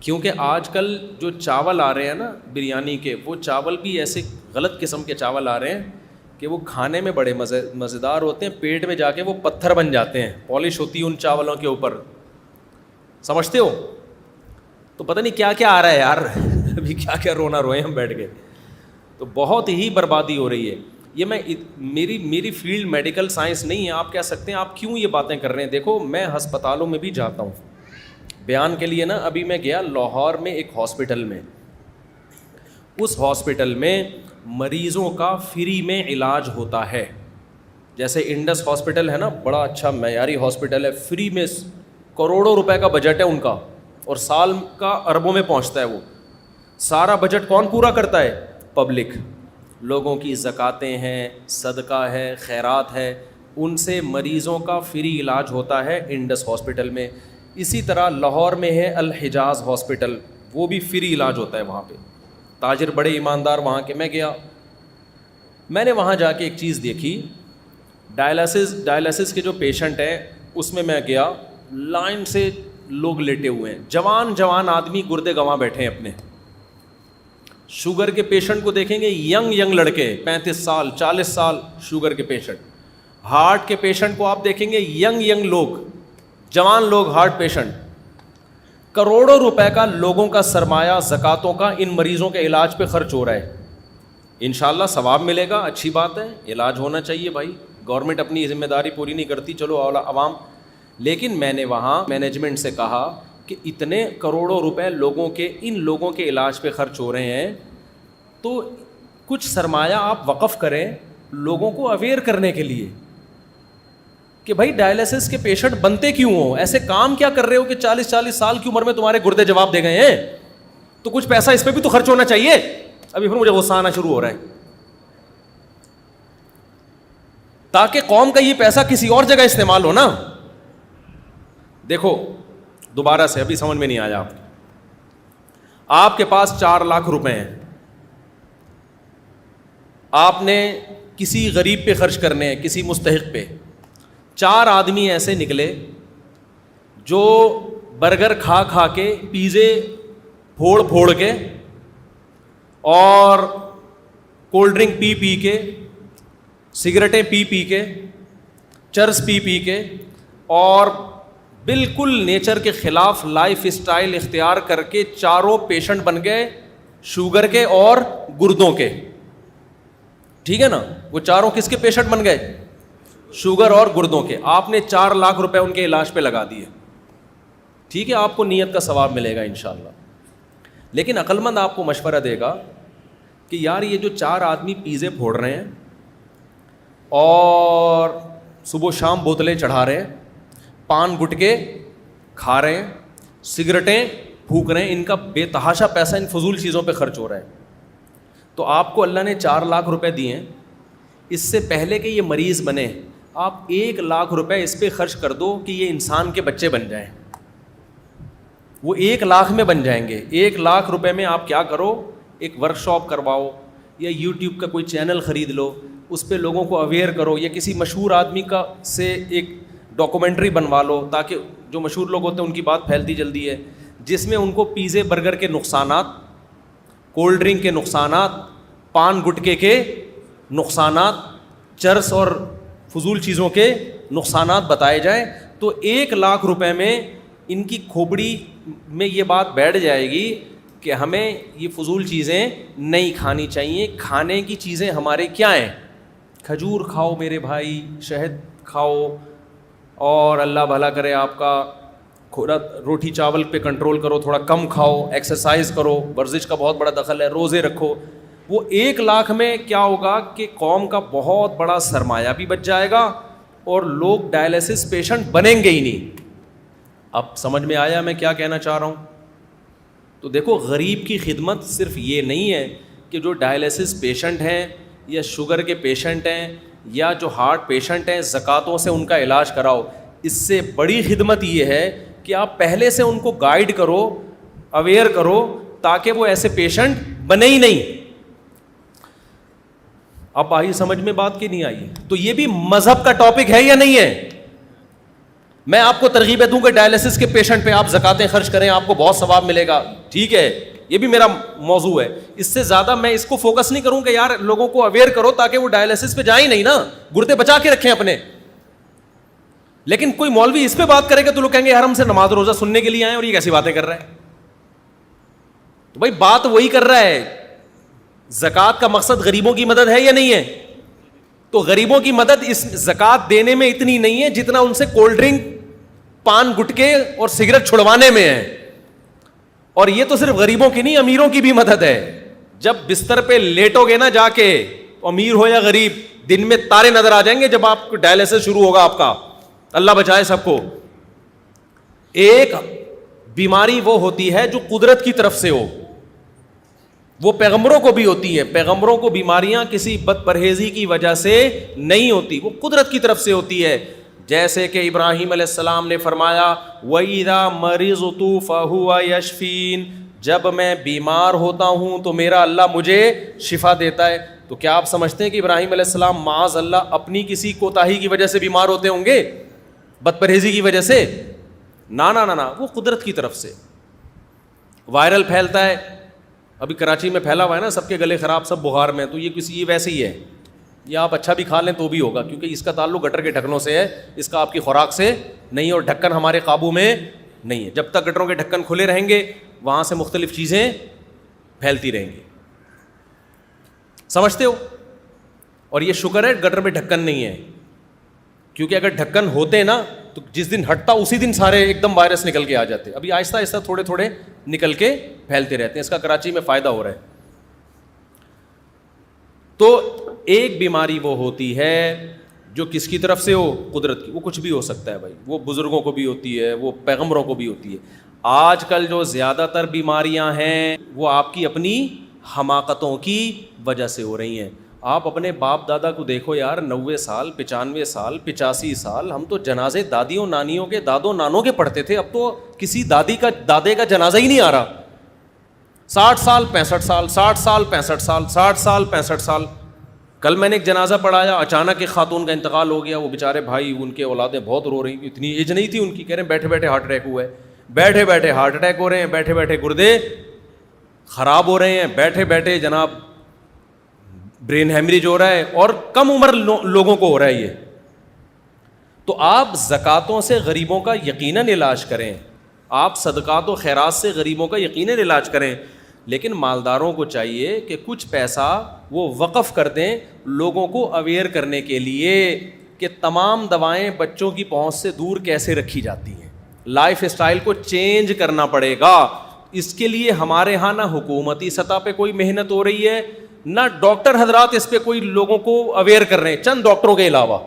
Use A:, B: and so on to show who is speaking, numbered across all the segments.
A: کیونکہ آج کل جو چاول آ رہے ہیں نا بریانی کے، وہ چاول بھی ایسے غلط قسم کے چاول آ رہے ہیں کہ وہ کھانے میں بڑے مزیدار ہوتے ہیں، پیٹ میں جا کے وہ پتھر بن جاتے ہیں، پالش ہوتی ہے ان چاولوں کے اوپر، سمجھتے ہو؟ تو پتہ نہیں کیا کیا آ رہا ہے یار ابھی کیا کیا رونا روئے ہم بیٹھ کے، تو بہت ہی بربادی ہو رہی ہے. یہ میری فیلڈ میڈیکل سائنس نہیں ہے. آپ کہہ سکتے ہیں آپ کیوں یہ باتیں کر رہے ہیں. دیکھو میں ہسپتالوں میں بھی جاتا ہوں بیان کے لیے نا. ابھی میں گیا لاہور میں ایک ہاسپٹل میں، اس ہاسپٹل میں مریضوں کا فری میں علاج ہوتا ہے. جیسے انڈس ہاسپٹل ہے نا، بڑا اچھا معیاری ہاسپٹل ہے، فری میں کروڑوں روپے کا بجٹ ہے ان کا، اور سال کا اربوں میں پہنچتا ہے. وہ سارا بجٹ کون پورا کرتا ہے؟ پبلک. لوگوں کی زکاتیں ہیں، صدقہ ہے، خیرات ہے، ان سے مریضوں کا فری علاج ہوتا ہے انڈس ہاسپٹل میں. اسی طرح لاہور میں ہے الحجاز ہاسپٹل، وہ بھی فری علاج ہوتا ہے وہاں پہ. تاجر بڑے ایماندار وہاں کے. میں گیا، میں نے وہاں جا کے ایک چیز دیکھی. ڈائلسس کے جو پیشنٹ ہیں اس میں گیا، لائن سے لوگ لیٹے ہوئے ہیں، جوان آدمی گردے گنوا بیٹھے ہیں اپنے. شوگر کے پیشنٹ کو دیکھیں گے، ینگ لڑکے 35 سال 40 سال شوگر کے پیشنٹ. ہارٹ کے پیشنٹ کو آپ دیکھیں گے، ینگ لوگ، جوان لوگ ہارٹ پیشنٹ. کروڑوں روپے کا لوگوں کا سرمایہ زکاتوں کا ان مریضوں کے علاج پہ خرچ ہو رہا ہے. انشاءاللہ ثواب ملے گا، اچھی بات ہے، علاج ہونا چاہیے بھائی. گورنمنٹ اپنی ذمہ داری پوری نہیں کرتی، چلو عوام. لیکن میں نے وہاں مینجمنٹ سے کہا کہ اتنے کروڑوں روپے ان لوگوں کے علاج پہ خرچ ہو رہے ہیں، تو کچھ سرمایہ آپ وقف کریں لوگوں کو اویئر کرنے کے لیے کہ بھائی ڈائلسس کے پیشنٹ بنتے کیوں ہو، ایسے کام کیا کر رہے ہو کہ 40 سال کی عمر میں تمہارے گردے جواب دے گئے ہیں، تو کچھ پیسہ اس پہ بھی تو خرچ ہونا چاہیے. ابھی پھر مجھے غصہ آنا شروع ہو رہا ہے، تاکہ قوم کا یہ پیسہ کسی اور جگہ استعمال ہو نا. دیکھو دوبارہ سے، ابھی سمجھ میں نہیں آیا. آپ کے پاس 4 لاکھ روپے ہیں، آپ نے کسی غریب پہ خرچ کرنے ہیں، کسی مستحق پہ. 4 آدمی ایسے نکلے جو برگر کھا کے، پیزے پھوڑ کے، اور کولڈ ڈرنک پی کے، سگریٹیں پی کے، چرس پی کے، اور بالکل نیچر کے خلاف لائف اسٹائل اختیار کر کے چاروں پیشنٹ بن گئے شوگر کے اور گردوں کے. ٹھیک ہے نا؟ وہ چاروں کس کے پیشنٹ بن گئے؟ شوگر اور گردوں کے. آپ نے 4 لاکھ روپے ان کے علاج پہ لگا دیے. ٹھیک ہے، آپ کو نیت کا ثواب ملے گا انشاءاللہ. لیکن عقل مند آپ کو مشورہ دے گا کہ یار یہ جو 4 آدمی پیزے پھوڑ رہے ہیں اور صبح و شام بوتلیں چڑھا رہے ہیں، پان گٹکے کھا رہے ہیں، سگریٹیں پھونک رہے ہیں، ان کا بے تحاشا پیسہ ان فضول چیزوں پہ خرچ ہو رہا ہے. تو آپ کو اللہ نے 4 لاکھ روپے دیے ہیں، اس سے پہلے کہ یہ مریض بنے آپ 1 لاکھ روپے اس پہ خرچ کر دو کہ یہ انسان کے بچے بن جائیں. وہ 1 لاکھ میں بن جائیں گے. 1 لاکھ روپے میں آپ کیا کرو، ایک ورک شاپ کرواؤ، یا یوٹیوب کا کوئی چینل خرید لو، اس پہ لوگوں کو اویئر کرو، یا کسی مشہور آدمی کا سے ایک ڈاکومنٹری بنوا لو، تاکہ جو مشہور لوگ ہوتے ہیں ان کی بات پھیلتی جلدی ہے، جس میں ان کو پیزے برگر کے نقصانات، کولڈ ڈرنک کے نقصانات، پان گٹکے کے نقصانات، چرس اور فضول چیزوں کے نقصانات بتائے جائیں. تو 1 لاکھ روپے میں ان کی کھوپڑی میں یہ بات بیٹھ جائے گی کہ ہمیں یہ فضول چیزیں نہیں کھانی چاہیے. کھانے کی چیزیں ہمارے کیا ہیں؟ کھجور کھاؤ میرے بھائی، شہد کھاؤ، اور اللہ بھلا کرے آپ کا، تھوڑا روٹی چاول پہ کنٹرول کرو، تھوڑا کم کھاؤ، ایکسرسائز کرو، ورزش کا بہت بڑا دخل ہے، روزے رکھو. وہ 1 لاکھ میں کیا ہوگا کہ قوم کا بہت بڑا سرمایہ بھی بچ جائے گا اور لوگ ڈائلسس پیشنٹ بنیں گے ہی نہیں. اب سمجھ میں آیا میں کیا کہنا چاہ رہا ہوں؟ تو دیکھو غریب کی خدمت صرف یہ نہیں ہے کہ جو ڈائلسس پیشنٹ ہیں یا شوگر کے پیشنٹ ہیں یا جو ہارٹ پیشنٹ ہیں زکاتوں سے ان کا علاج کراؤ. اس سے بڑی خدمت یہ ہے کہ آپ پہلے سے ان کو گائیڈ کرو، اویئر کرو، تاکہ وہ ایسے پیشنٹ بنے ہی نہیں. اب آئی سمجھ میں بات کی نہیں آئی؟ تو یہ بھی مذہب کا ٹاپک ہے یا نہیں ہے؟ میں آپ کو ترغیبیں دوں کہ ڈائلسس کے پیشنٹ پہ آپ زکاتیں خرچ کریں, آپ کو بہت ثواب ملے گا, ٹھیک ہے, یہ بھی میرا موضوع ہے. اس سے زیادہ میں اس کو فوکس نہیں کروں کہ یار لوگوں کو اویئر کرو تاکہ وہ ڈائلسس پہ جائیں نہیں نا, گردے بچا کے رکھیں اپنے. لیکن کوئی مولوی اس پہ بات کرے گا تو لوگ کہیں گے یار ہم سے نماز روزہ سننے کے لیے آئے اور یہ کیسی باتیں کر رہا ہے. تو بھائی بات وہی کر رہا ہے, زکوٰۃ کا مقصد غریبوں کی مدد ہے یا نہیں ہے؟ تو غریبوں کی مدد اس زکوٰۃ دینے میں اتنی نہیں ہے جتنا ان سے کولڈ ڈرنک, پان گٹکے اور سگریٹ چھڑوانے میں ہے. اور یہ تو صرف غریبوں کی نہیں, امیروں کی بھی مدد ہے. جب بستر پہ لیٹو گے نا جا کے, امیر ہو یا غریب, دن میں تارے نظر آ جائیں گے جب آپ کو ڈائلسس شروع ہوگا آپ کا. اللہ بچائے سب کو. ایک بیماری وہ ہوتی ہے جو قدرت کی طرف سے ہو, وہ پیغمبروں کو بھی ہوتی ہے. پیغمبروں کو بیماریاں کسی بد پرہیزی کی وجہ سے نہیں ہوتی, وہ قدرت کی طرف سے ہوتی ہے. جیسے کہ ابراہیم علیہ السلام نے فرمایا وَإِذَا مَرِضْتُ فَهُوَ يَشْفِينِ, جب میں بیمار ہوتا ہوں تو میرا اللہ مجھے شفا دیتا ہے. تو کیا آپ سمجھتے ہیں کہ ابراہیم علیہ السلام معاذ اللہ اپنی کسی کوتاہی کی وجہ سے بیمار ہوتے ہوں گے, بد پرہیزی کی وجہ سے؟ نا نا نا نا, وہ قدرت کی طرف سے. وائرل پھیلتا ہے, ابھی کراچی میں پھیلا ہوا ہے نا, سب کے گلے خراب, سب بخار میں. تو یہ ویسے ہی ہے, یہ آپ اچھا بھی کھا لیں تو بھی ہوگا, کیونکہ اس کا تعلق گٹر کے ڈھکنوں سے ہے, اس کا آپ کی خوراک سے نہیں, اور ڈھکن ہمارے قابو میں نہیں ہے. جب تک گٹروں کے ڈھکن کھلے رہیں گے وہاں سے مختلف چیزیں پھیلتی رہیں گی. سمجھتے ہو؟ اور یہ شکر ہے گٹر میں ڈھکن نہیں ہے, کیونکہ اگر ڈھکن ہوتے نا تو جس دن ہٹتا اسی دن سارے ایک دم وائرس نکل کے آ جاتے. ابھی آہستہ آہستہ تھوڑے تھوڑے نکل کے پھیلتے رہتے ہیں. اس کا کراچی میں فائدہ ہو رہا ہے. تو ایک بیماری وہ ہوتی ہے جو کس کی طرف سے ہو, قدرت کی. وہ کچھ بھی ہو سکتا ہے بھائی, وہ بزرگوں کو بھی ہوتی ہے, وہ پیغمبروں کو بھی ہوتی ہے. آج کل جو زیادہ تر بیماریاں ہیں وہ آپ کی اپنی حماقتوں کی وجہ سے ہو رہی ہیں. آپ اپنے باپ دادا کو دیکھو یار, 90 سال 95 سال 85 سال, ہم تو جنازے دادیوں نانیوں کے دادوں نانوں کے پڑھتے تھے, اب تو کسی دادے کا جنازہ ہی نہیں آ رہا. 60 سال 65 سال 60 سال 65 سال 60 سال 65 سال. کل میں نے ایک جنازہ پڑھایا, اچانک ایک خاتون کا انتقال ہو گیا. وہ بیچارے بھائی, ان کے اولادیں بہت رو رہی, اتنی ایج نہیں تھی ان کی, کہہ رہے ہیں بیٹھے بیٹھے ہارٹ اٹیک ہوا ہے, بیٹھے بیٹھے ہارٹ اٹیک ہو رہے ہیں, بیٹھے بیٹھے گردے خراب ہو رہے ہیں, بیٹھے بیٹھے جناب برین ہیمریج ہو رہا ہے, اور کم عمر لوگوں کو ہو رہا ہے یہ. تو آپ زکاتوں سے غریبوں کا یقیناً علاج کریں, آپ صدقات و خیرات سے غریبوں کا یقیناً علاج کریں, لیکن مالداروں کو چاہیے کہ کچھ پیسہ وہ وقف کر دیں لوگوں کو اویئر کرنے کے لیے کہ تمام دوائیں بچوں کی پہنچ سے دور کیسے رکھی جاتی ہیں. لائف اسٹائل کو چینج کرنا پڑے گا. اس کے لیے ہمارے ہاں نہ حکومتی سطح پہ کوئی محنت ہو رہی ہے, نہ ڈاکٹر حضرات اس پہ کوئی لوگوں کو اویئر کر رہے ہیں, چند ڈاکٹروں کے علاوہ.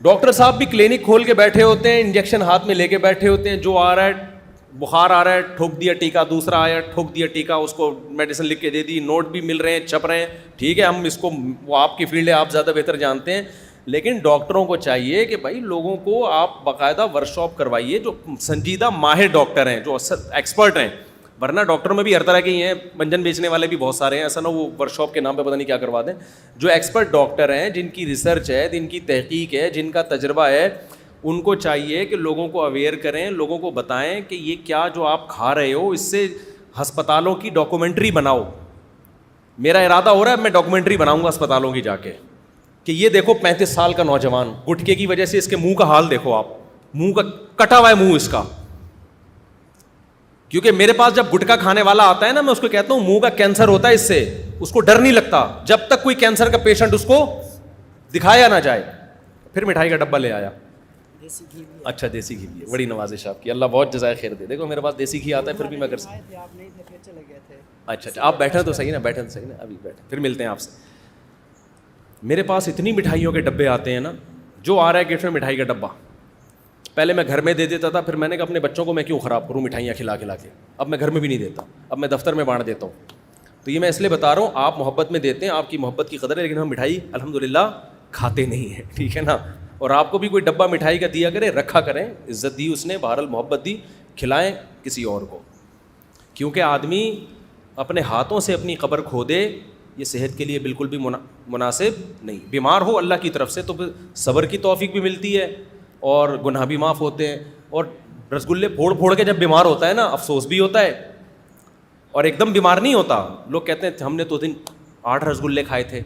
A: ڈاکٹر صاحب بھی کلینک کھول کے بیٹھے ہوتے ہیں, انجیکشن ہاتھ میں لے کے بیٹھے ہوتے ہیں, جو آ رہا ہے بخار آ رہا ہے ٹھوک دیا ٹیکا, دوسرا آیا ٹھوک دیا ٹیکا, اس کو میڈیسن لکھ کے دے دی, نوٹ بھی مل رہے ہیں, چھپ رہے ہیں. ٹھیک ہے, ہم اس کو, وہ آپ کی فیلڈ ہے, آپ زیادہ بہتر جانتے ہیں, لیکن ڈاکٹروں کو چاہیے کہ بھائی لوگوں کو آپ باقاعدہ ورکشاپ کروائیے, جو سنجیدہ ماہر ڈاکٹر ہیں, جو ایکسپرٹ ہیں. ورنہ ڈاکٹروں میں بھی ہر طرح کے ہی ہیں, منجن بیچنے والے بھی بہت سارے ہیں, ایسا نہ وہ ورکشاپ کے نام پہ پتہ نہیں کیا کروا دیں. جو ایکسپرٹ ڈاکٹر ہیں, جن کی ریسرچ ہے, جن کی تحقیق ہے, جن کا تجربہ ہے, ان کو چاہیے کہ لوگوں کو اویئر کریں, لوگوں کو بتائیں کہ یہ کیا جو آپ کھا رہے ہو, اس سے ہسپتالوں کی ڈاکومنٹری بناؤ. میرا ارادہ ہو رہا ہے, میں ڈاکومنٹری بناؤں گا اسپتالوں کی جا کے, کہ یہ دیکھو 35 سال کا نوجوان, گٹکے کی وجہ سے اس کے منہ کا حال دیکھو آپ, منہ کا کٹا ہوا ہے منہ اس کا. کیونکہ میرے پاس جب گٹکا کھانے والا آتا ہے نا, میں اس کو کہتا ہوں منہ کا کینسر ہوتا ہے, اس سے اس کو ڈر نہیں لگتا جب تک کوئی کینسر کا پیشنٹ اس کو دکھایا نہ جائے. پھر مٹھائی کا ڈبہ لے آیا, اچھا دیسی گھی بھی, بڑی نوازش آپ کی, اللہ بہت جزائے خیر دے. دیکھو میرے پاس دیسی گھی آتا ہے, پھر بھی میں کر سکتا. اچھا آپ بیٹھے تو صحیح نا, بیٹھے تو صحیح نا, ابھی بیٹھے, پھر ملتے ہیں آپ سے. میرے پاس اتنی مٹھائیوں کے ڈبے آتے ہیں نا, جو آ رہا ہے گیٹ میں مٹھائی کا ڈبہ. پہلے میں گھر میں دے دیتا تھا, پھر میں نے کہا اپنے بچوں کو میں کیوں خراب کروں مٹھائیاں کھلا کھلا کے, اب میں گھر میں بھی نہیں دیتا, اب میں دفتر میں بانٹ دیتا ہوں. تو یہ میں اس لیے بتا رہا ہوں, آپ محبت میں دیتے ہیں, آپ کی محبت کی قدر ہے, لیکن ہم مٹھائی الحمدللہ کھاتے نہیں ہیں, ٹھیک ہے نا. اور آپ کو بھی کوئی ڈبہ مٹھائی کا دیا کرے, رکھا کریں, عزت دی اس نے, بہرحال محبت دی, کھلائیں کسی اور کو. کیونکہ آدمی اپنے ہاتھوں سے اپنی قبر کھو دے, یہ صحت کے لیے بالکل بھی مناسب نہیں. بیمار ہو اللہ کی طرف سے تو صبر کی توفیق بھی ملتی ہے, اور گناہ بھی معاف ہوتے ہیں. اور رسگلے پھوڑ پھوڑ کے جب بیمار ہوتا ہے نا افسوس بھی ہوتا ہے, اور ایک دم بیمار نہیں ہوتا. لوگ کہتے ہیں ہم نے تو دن 8 رسگلے کھائے تھے.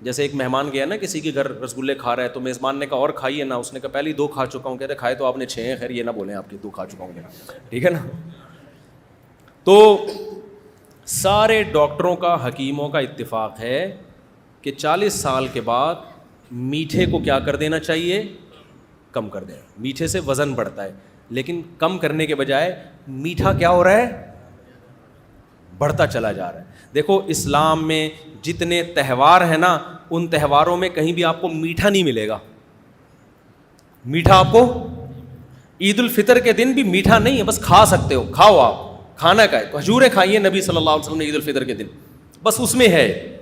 A: جیسے ایک مہمان گیا نا کسی کے گھر, رسگلے کھا رہا ہے تو میزبان نے کہا اور کھائیے نا, اس نے کہا پہلے 2 کھا چکا ہوں. کہتے کھائے تو آپ نے 6 ہیں, خیر یہ نہ بولیں آپ کے 2 کھا چکا ہوں, ٹھیک ہے نا. تو سارے ڈاکٹروں کا, حکیموں کا اتفاق ہے کہ 40 سال کے بعد میٹھے کو کیا کر دینا چاہیے, کم کر دینا. میٹھے سے وزن بڑھتا ہے, لیکن کم کرنے کے بجائے میٹھا کیا ہو رہا ہے, بڑھتا چلا جا رہا ہے. دیکھو اسلام میں جتنے تہوار ہیں نا, ان تہواروں میں کہیں بھی آپ کو میٹھا نہیں ملے گا. میٹھا آپ کو عید الفطر کے دن بھی میٹھا نہیں ہے, بس کھا سکتے ہو, کھاؤ آپ, کھانا کا ہے. کھجوریں کھائیے نبی صلی اللہ علیہ وسلم نے عید الفطر کے دن, بس اس میں ہے.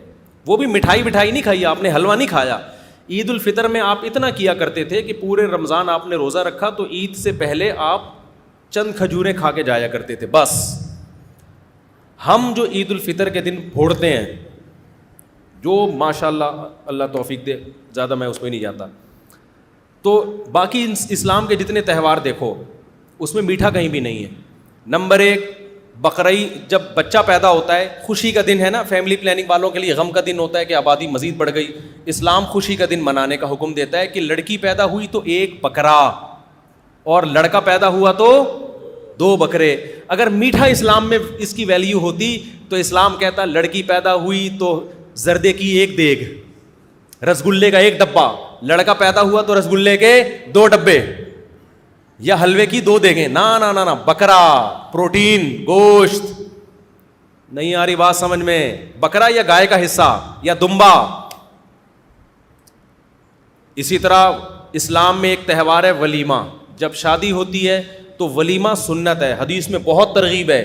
A: وہ بھی مٹھائی نہیں کھائی آپ نے, حلوہ نہیں کھایا. عید الفطر میں آپ اتنا کیا کرتے تھے کہ پورے رمضان آپ نے روزہ رکھا تو عید سے پہلے آپ چند کھجوریں کھا کے جایا کرتے تھے بس. ہم جو عید الفطر کے دن پھوڑتے ہیں, جو ماشاء اللہ اللہ توفیق دے, زیادہ میں اس میں نہیں جاتا, تو باقی اسلام کے جتنے تہوار دیکھو اس میں میٹھا کہیں بھی نہیں ہے. نمبر 1 بقرعید, جب بچہ پیدا ہوتا ہے, خوشی کا دن ہے نا. فیملی پلاننگ والوں کے لیے غم کا دن ہوتا ہے کہ آبادی مزید بڑھ گئی. اسلام خوشی کا دن منانے کا حکم دیتا ہے کہ لڑکی پیدا ہوئی تو 1 بکرا, اور لڑکا پیدا ہوا تو 2 بکرے. اگر میٹھا اسلام میں اس کی ویلیو ہوتی تو اسلام کہتا لڑکی پیدا ہوئی تو زردے کی 1 دیگ, رسگلے کا 1 ڈبہ, لڑکا پیدا ہوا تو رسگلے کے 2 ڈبے, یا حلوے کی 2 دیگیں. نا نا نا نا, بکرا, پروٹین, گوشت. نہیں آ رہی بات سمجھ میں؟ بکرا یا گائے کا حصہ یا دمبا. اسی طرح اسلام میں ایک تہوار ہے ولیمہ. جب شادی ہوتی ہے تو ولیمہ سنت ہے. حدیث میں بہت ترغیب ہے,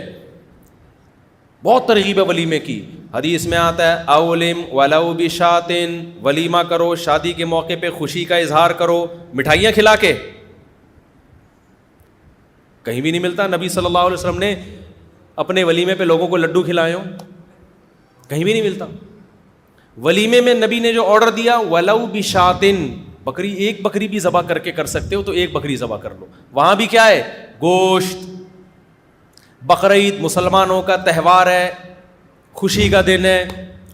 A: بہت ترغیب ہے ولیمے کی. حدیث میں آتا ہے اولم ولو بشاتن, ولیمہ کرو, شادی کے موقع پہ خوشی کا اظہار کرو, مٹھائیاں کھلا کے. کہیں بھی نہیں ملتا نبی صلی اللہ علیہ وسلم نے اپنے ولیمے پہ لوگوں کو لڈو کھلائے ہوں, کہیں بھی نہیں ملتا. ولیمے میں نبی نے جو آرڈر دیا ولو بشاتن, بکری, 1 بکری بھی ذبح کر کے کر سکتے ہو تو 1 بکری ذبح کر لو. وہاں بھی کیا ہے, گوشت. بقرعید مسلمانوں کا تہوار ہے, خوشی کا دن ہے.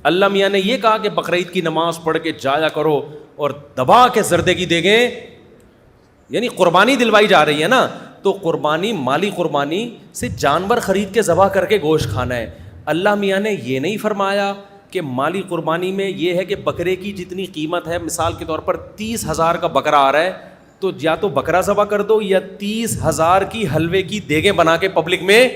A: اللہ میاں نے یہ کہا کہ بقرعید کی نماز پڑھ کے جایا کرو اور دبا کے زردے کی دیگیں, یعنی قربانی دلوائی جا رہی ہے نا. تو قربانی, مالی قربانی سے جانور خرید کے ذبح کر کے گوشت کھانا ہے. اللہ میاں نے یہ نہیں فرمایا کہ مالی قربانی میں یہ ہے کہ بکرے کی جتنی قیمت ہے, مثال کے طور پر 30,000 کا بکرا آ رہا ہے تو یا تو بکرا ذبح کر دو یا 30,000 کی حلوے کی دیگیں بنا کے پبلک میں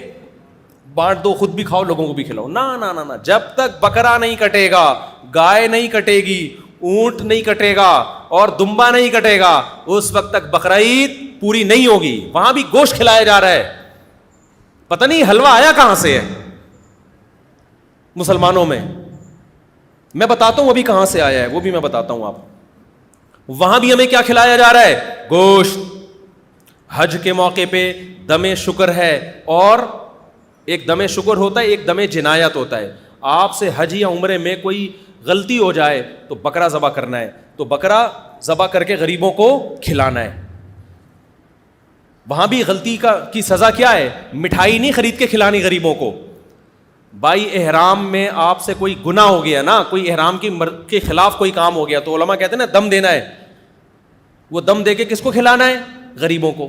A: بانٹ دو, خود بھی کھاؤ لوگوں کو بھی کھلاؤ. نا نا نا نا, جب تک بکرا نہیں کٹے گا, گائے نہیں کٹے گی, اونٹ نہیں کٹے گا اور دمبا نہیں کٹے گا, اس وقت تک بقرعید پوری نہیں ہوگی. وہاں بھی گوشت کھلایا جا رہا ہے, پتہ نہیں حلوہ آیا کہاں سے ہے مسلمانوں میں. میں بتاتا ہوں ابھی کہاں سے آیا ہے, وہ بھی میں بتاتا ہوں آپ. وہاں بھی ہمیں کیا کھلایا جا رہا ہے, گوشت. حج کے موقع پہ دم شکر ہے, اور ایک دم شکر ہوتا ہے, ایک دم جنایت ہوتا ہے. آپ سے حج یا عمرے میں کوئی غلطی ہو جائے تو بکرا ذبح کرنا ہے, تو بکرا ذبح کر کے غریبوں کو کھلانا ہے. وہاں بھی غلطی کی سزا کیا ہے, مٹھائی نہیں خرید کے کھلانی غریبوں کو. بھائی احرام میں آپ سے کوئی گناہ ہو گیا نا, کوئی احرام کے خلاف کوئی کام ہو گیا تو علماء کہتے ہیں نا دم دینا ہے. وہ دم دے کے کس کو کھلانا ہے, غریبوں کو.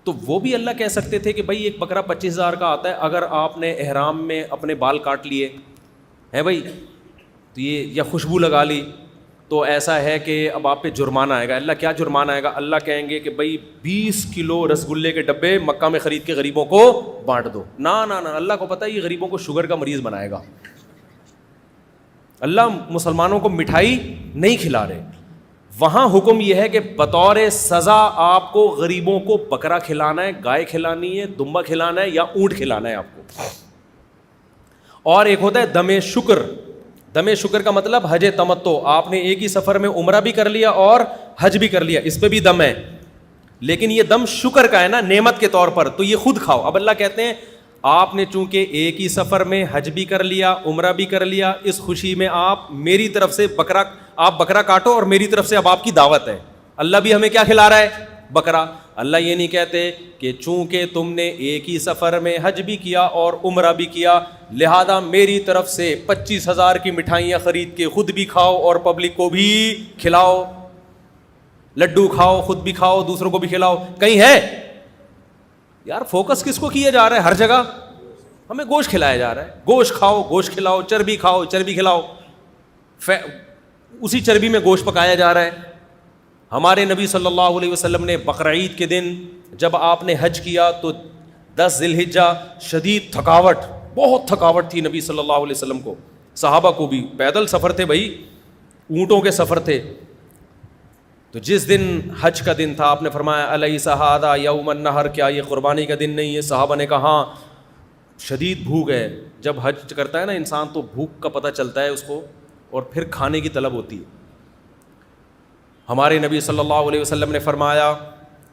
A: تو وہ بھی اللہ کہہ سکتے تھے کہ بھائی 1 بکرا 25,000 کا آتا ہے, اگر آپ نے احرام میں اپنے بال کاٹ لیے ہے بھائی تو یہ, یا خوشبو لگا لی, تو ایسا ہے کہ اب آپ پہ جرمانہ آئے گا. اللہ کیا جرمانہ آئے گا, اللہ کہیں گے کہ بھائی 20 کلو رسگلے کے ڈبے مکہ میں خرید کے غریبوں کو بانٹ دو. نا نا نا, اللہ کو پتہ ہے یہ غریبوں کو شوگر کا مریض بنائے گا. اللہ مسلمانوں کو مٹھائی نہیں کھلا رہے. وہاں حکم یہ ہے کہ بطور سزا آپ کو غریبوں کو بکرا کھلانا ہے, گائے کھلانی ہے, دمبا کھلانا ہے یا اونٹ کھلانا ہے آپ کو. اور ایک ہوتا ہے دم شکر. دم شکر کا مطلب حج تمتع, آپ نے ایک ہی سفر میں عمرہ بھی کر لیا اور حج بھی کر لیا, اس پہ بھی دم ہے, لیکن یہ دم شکر کا ہے نا, نعمت کے طور پر, تو یہ خود کھاؤ. اب اللہ کہتے ہیں آپ نے چونکہ ایک ہی سفر میں حج بھی کر لیا, عمرہ بھی کر لیا, اس خوشی میں آپ میری طرف سے بکرا کاٹو اور میری طرف سے اب آپ کی دعوت ہے. اللہ بھی ہمیں کیا کھلا رہا ہے؟ بکرا. اللہ یہ نہیں کہتے کہ چونکہ تم نے ایک ہی سفر میں حج بھی کیا اور عمرہ بھی کیا لہذا میری طرف سے 25,000 کی مٹھائیاں خرید کے خود بھی کھاؤ اور پبلک کو بھی کھلاؤ, لڈو کھاؤ, خود بھی کھاؤ, دوسروں کو بھی کھلاؤ. کہیں ہے یار؟ فوکس کس کو کیا جا رہا ہے؟ ہر جگہ ہمیں گوشت کھلایا جا رہا ہے. گوشت کھاؤ, گوشت کھلاؤ, چربی کھاؤ, چربی کھلاؤ, اسی چربی میں گوشت پکایا جا رہا ہے. ہمارے نبی صلی اللہ علیہ وسلم نے بقرعید کے دن جب آپ نے حج کیا تو 10 ذی الحجہ شدید تھکاوٹ, بہت تھکاوٹ تھی نبی صلی اللہ علیہ وسلم کو, صحابہ کو بھی. پیدل سفر تھے بھائی, اونٹوں کے سفر تھے. تو جس دن حج کا دن تھا آپ نے فرمایا الیس ھذا یوم النحر, کیا یہ قربانی کا دن نہیں ہے؟ صحابہ نے کہا ہاں. شدید بھوک ہے, جب حج کرتا ہے نا انسان تو بھوک کا پتہ چلتا ہے اس کو, اور پھر کھانے کی طلب ہوتی ہے. ہمارے نبی صلی اللہ علیہ وسلم نے فرمایا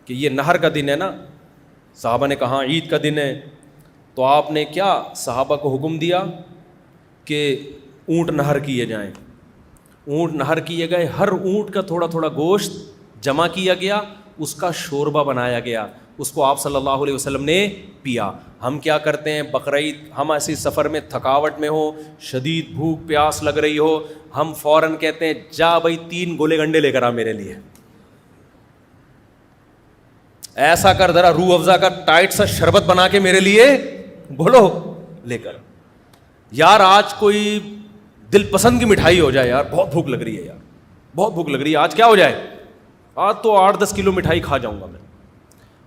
A: کہ یہ نہر کا دن ہے نا. صحابہ نے کہا عید کا دن ہے. تو آپ نے کیا صحابہ کو حکم دیا کہ اونٹ نہر کیے جائیں. اونٹ نہر کیے گئے, ہر اونٹ کا تھوڑا تھوڑا گوشت جمع کیا گیا, اس کا شوربہ بنایا گیا, اس کو آپ صلی اللہ علیہ وسلم نے پیا. ہم کیا کرتے ہیں بقرعید, ہم ایسی سفر میں تھکاوٹ میں ہو, شدید بھوک پیاس لگ رہی ہو, ہم فوراً کہتے ہیں جا بھائی 3 گولے گنڈے لے کر آ میرے لیے, ایسا کر ذرا روح افزا کا ٹائٹ سا شربت بنا کے میرے لیے بولو لے کر. یار آج کوئی دل پسند کی مٹھائی ہو جائے, یار بہت بھوک لگ رہی ہے, یار بہت بھوک لگ رہی ہے, آج کیا ہو جائے؟ آج تو 8-10 کلو مٹھائی کھا جاؤں گا میں.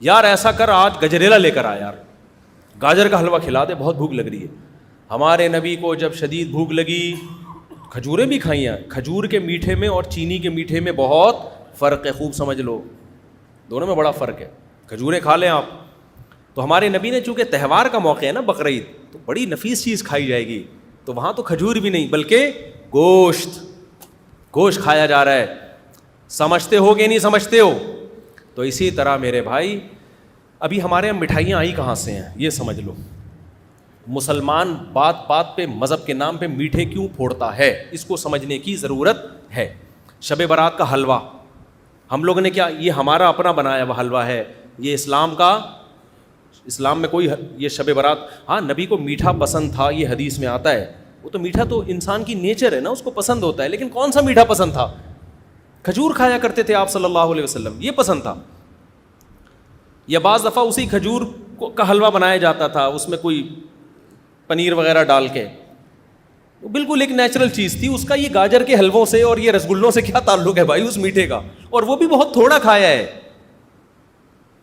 A: یار ایسا کر آج گجریلا لے کر آ, یار گاجر کا حلوہ کھلا دے, بہت بھوک لگ رہی ہے. ہمارے نبی کو جب شدید بھوک لگی کھجوریں بھی کھائیں. کھجور کے میٹھے میں اور چینی کے میٹھے میں بہت فرق ہے, خوب سمجھ لو, دونوں میں بڑا فرق ہے. کھجوریں کھا لیں آپ. تو ہمارے نبی نے چونکہ تہوار کا موقع ہے نا بقرعید, تو بڑی نفیس چیز کھائی جائے گی, تو وہاں تو کھجور بھی نہیں بلکہ گوشت کھایا جا رہا ہے. سمجھتے ہو کہ نہیں سمجھتے ہو؟ تو اسی طرح میرے بھائی ابھی ہمارے یہاں مٹھائیاں آئی کہاں سے ہیں یہ سمجھ لو. مسلمان بات بات پہ مذہب کے نام پہ میٹھے کیوں پھوڑتا ہے, اس کو سمجھنے کی ضرورت ہے. شب برات کا حلوہ ہم لوگوں نے کیا, یہ ہمارا اپنا بنایا ہوا حلوہ ہے, یہ اسلام میں کوئی یہ شب برات, ہاں نبی کو میٹھا پسند تھا, یہ حدیث میں آتا ہے. وہ تو میٹھا تو انسان کی نیچر ہے نا, اس کو پسند ہوتا ہے, لیکن کون سا میٹھا پسند تھا؟ کھجور کھایا کرتے تھے آپ صلی اللہ علیہ وسلم, یہ پسند تھا. یا بعض دفعہ اسی کھجور کا حلوہ بنایا جاتا تھا, اس میں کوئی پنیر وغیرہ ڈال کے, بالکل ایک نیچرل چیز تھی. اس کا یہ گاجر کے حلووں سے اور یہ رسگلوں سے کیا تعلق ہے بھائی اس میٹھے کا؟ اور وہ بھی بہت تھوڑا کھایا ہے.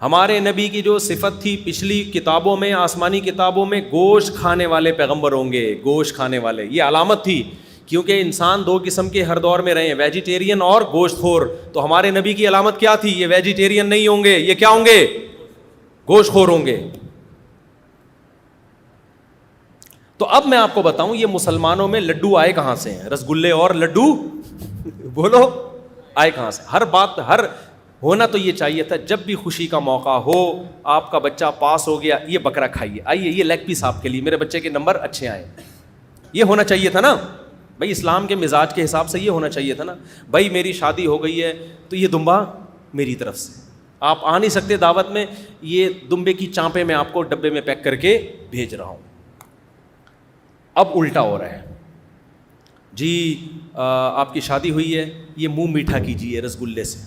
A: ہمارے نبی کی جو صفت تھی پچھلی کتابوں میں, آسمانی کتابوں میں, گوشت کھانے والے پیغمبر ہوں گے, گوشت کھانے والے, یہ علامت تھی. کیونکہ انسان 2 قسم کے ہر دور میں رہے ہیں, ویجیٹیرین اور گوشت خور. تو ہمارے نبی کی علامت کیا تھی؟ یہ ویجیٹیرین نہیں ہوں گے, یہ کیا ہوں گے؟ گوشت خور ہوں گے. تو اب میں آپ کو بتاؤں یہ مسلمانوں میں لڈو آئے کہاں سے ہیں؟ رسگلے اور لڈو بولو آئے کہاں سے؟ ہر بات ہونا تو یہ چاہیے تھا جب بھی خوشی کا موقع ہو, آپ کا بچہ پاس ہو گیا, یہ بکرا کھائیے, آئیے یہ لیگ پیس آپ کے لیے, میرے بچے کے نمبر اچھے آئے. یہ ہونا چاہیے تھا نا بھائی, اسلام کے مزاج کے حساب سے یہ ہونا چاہیے تھا نا بھائی. میری شادی ہو گئی ہے تو یہ دمبا میری طرف سے, آپ آ نہیں سکتے دعوت میں, یہ دمبے کی چانپیں میں آپ کو ڈبے میں پیک کر کے بھیج رہا ہوں. اب الٹا ہو رہا ہے جی, آپ کی شادی ہوئی ہے, یہ منہ میٹھا کیجیے رسگلے سے.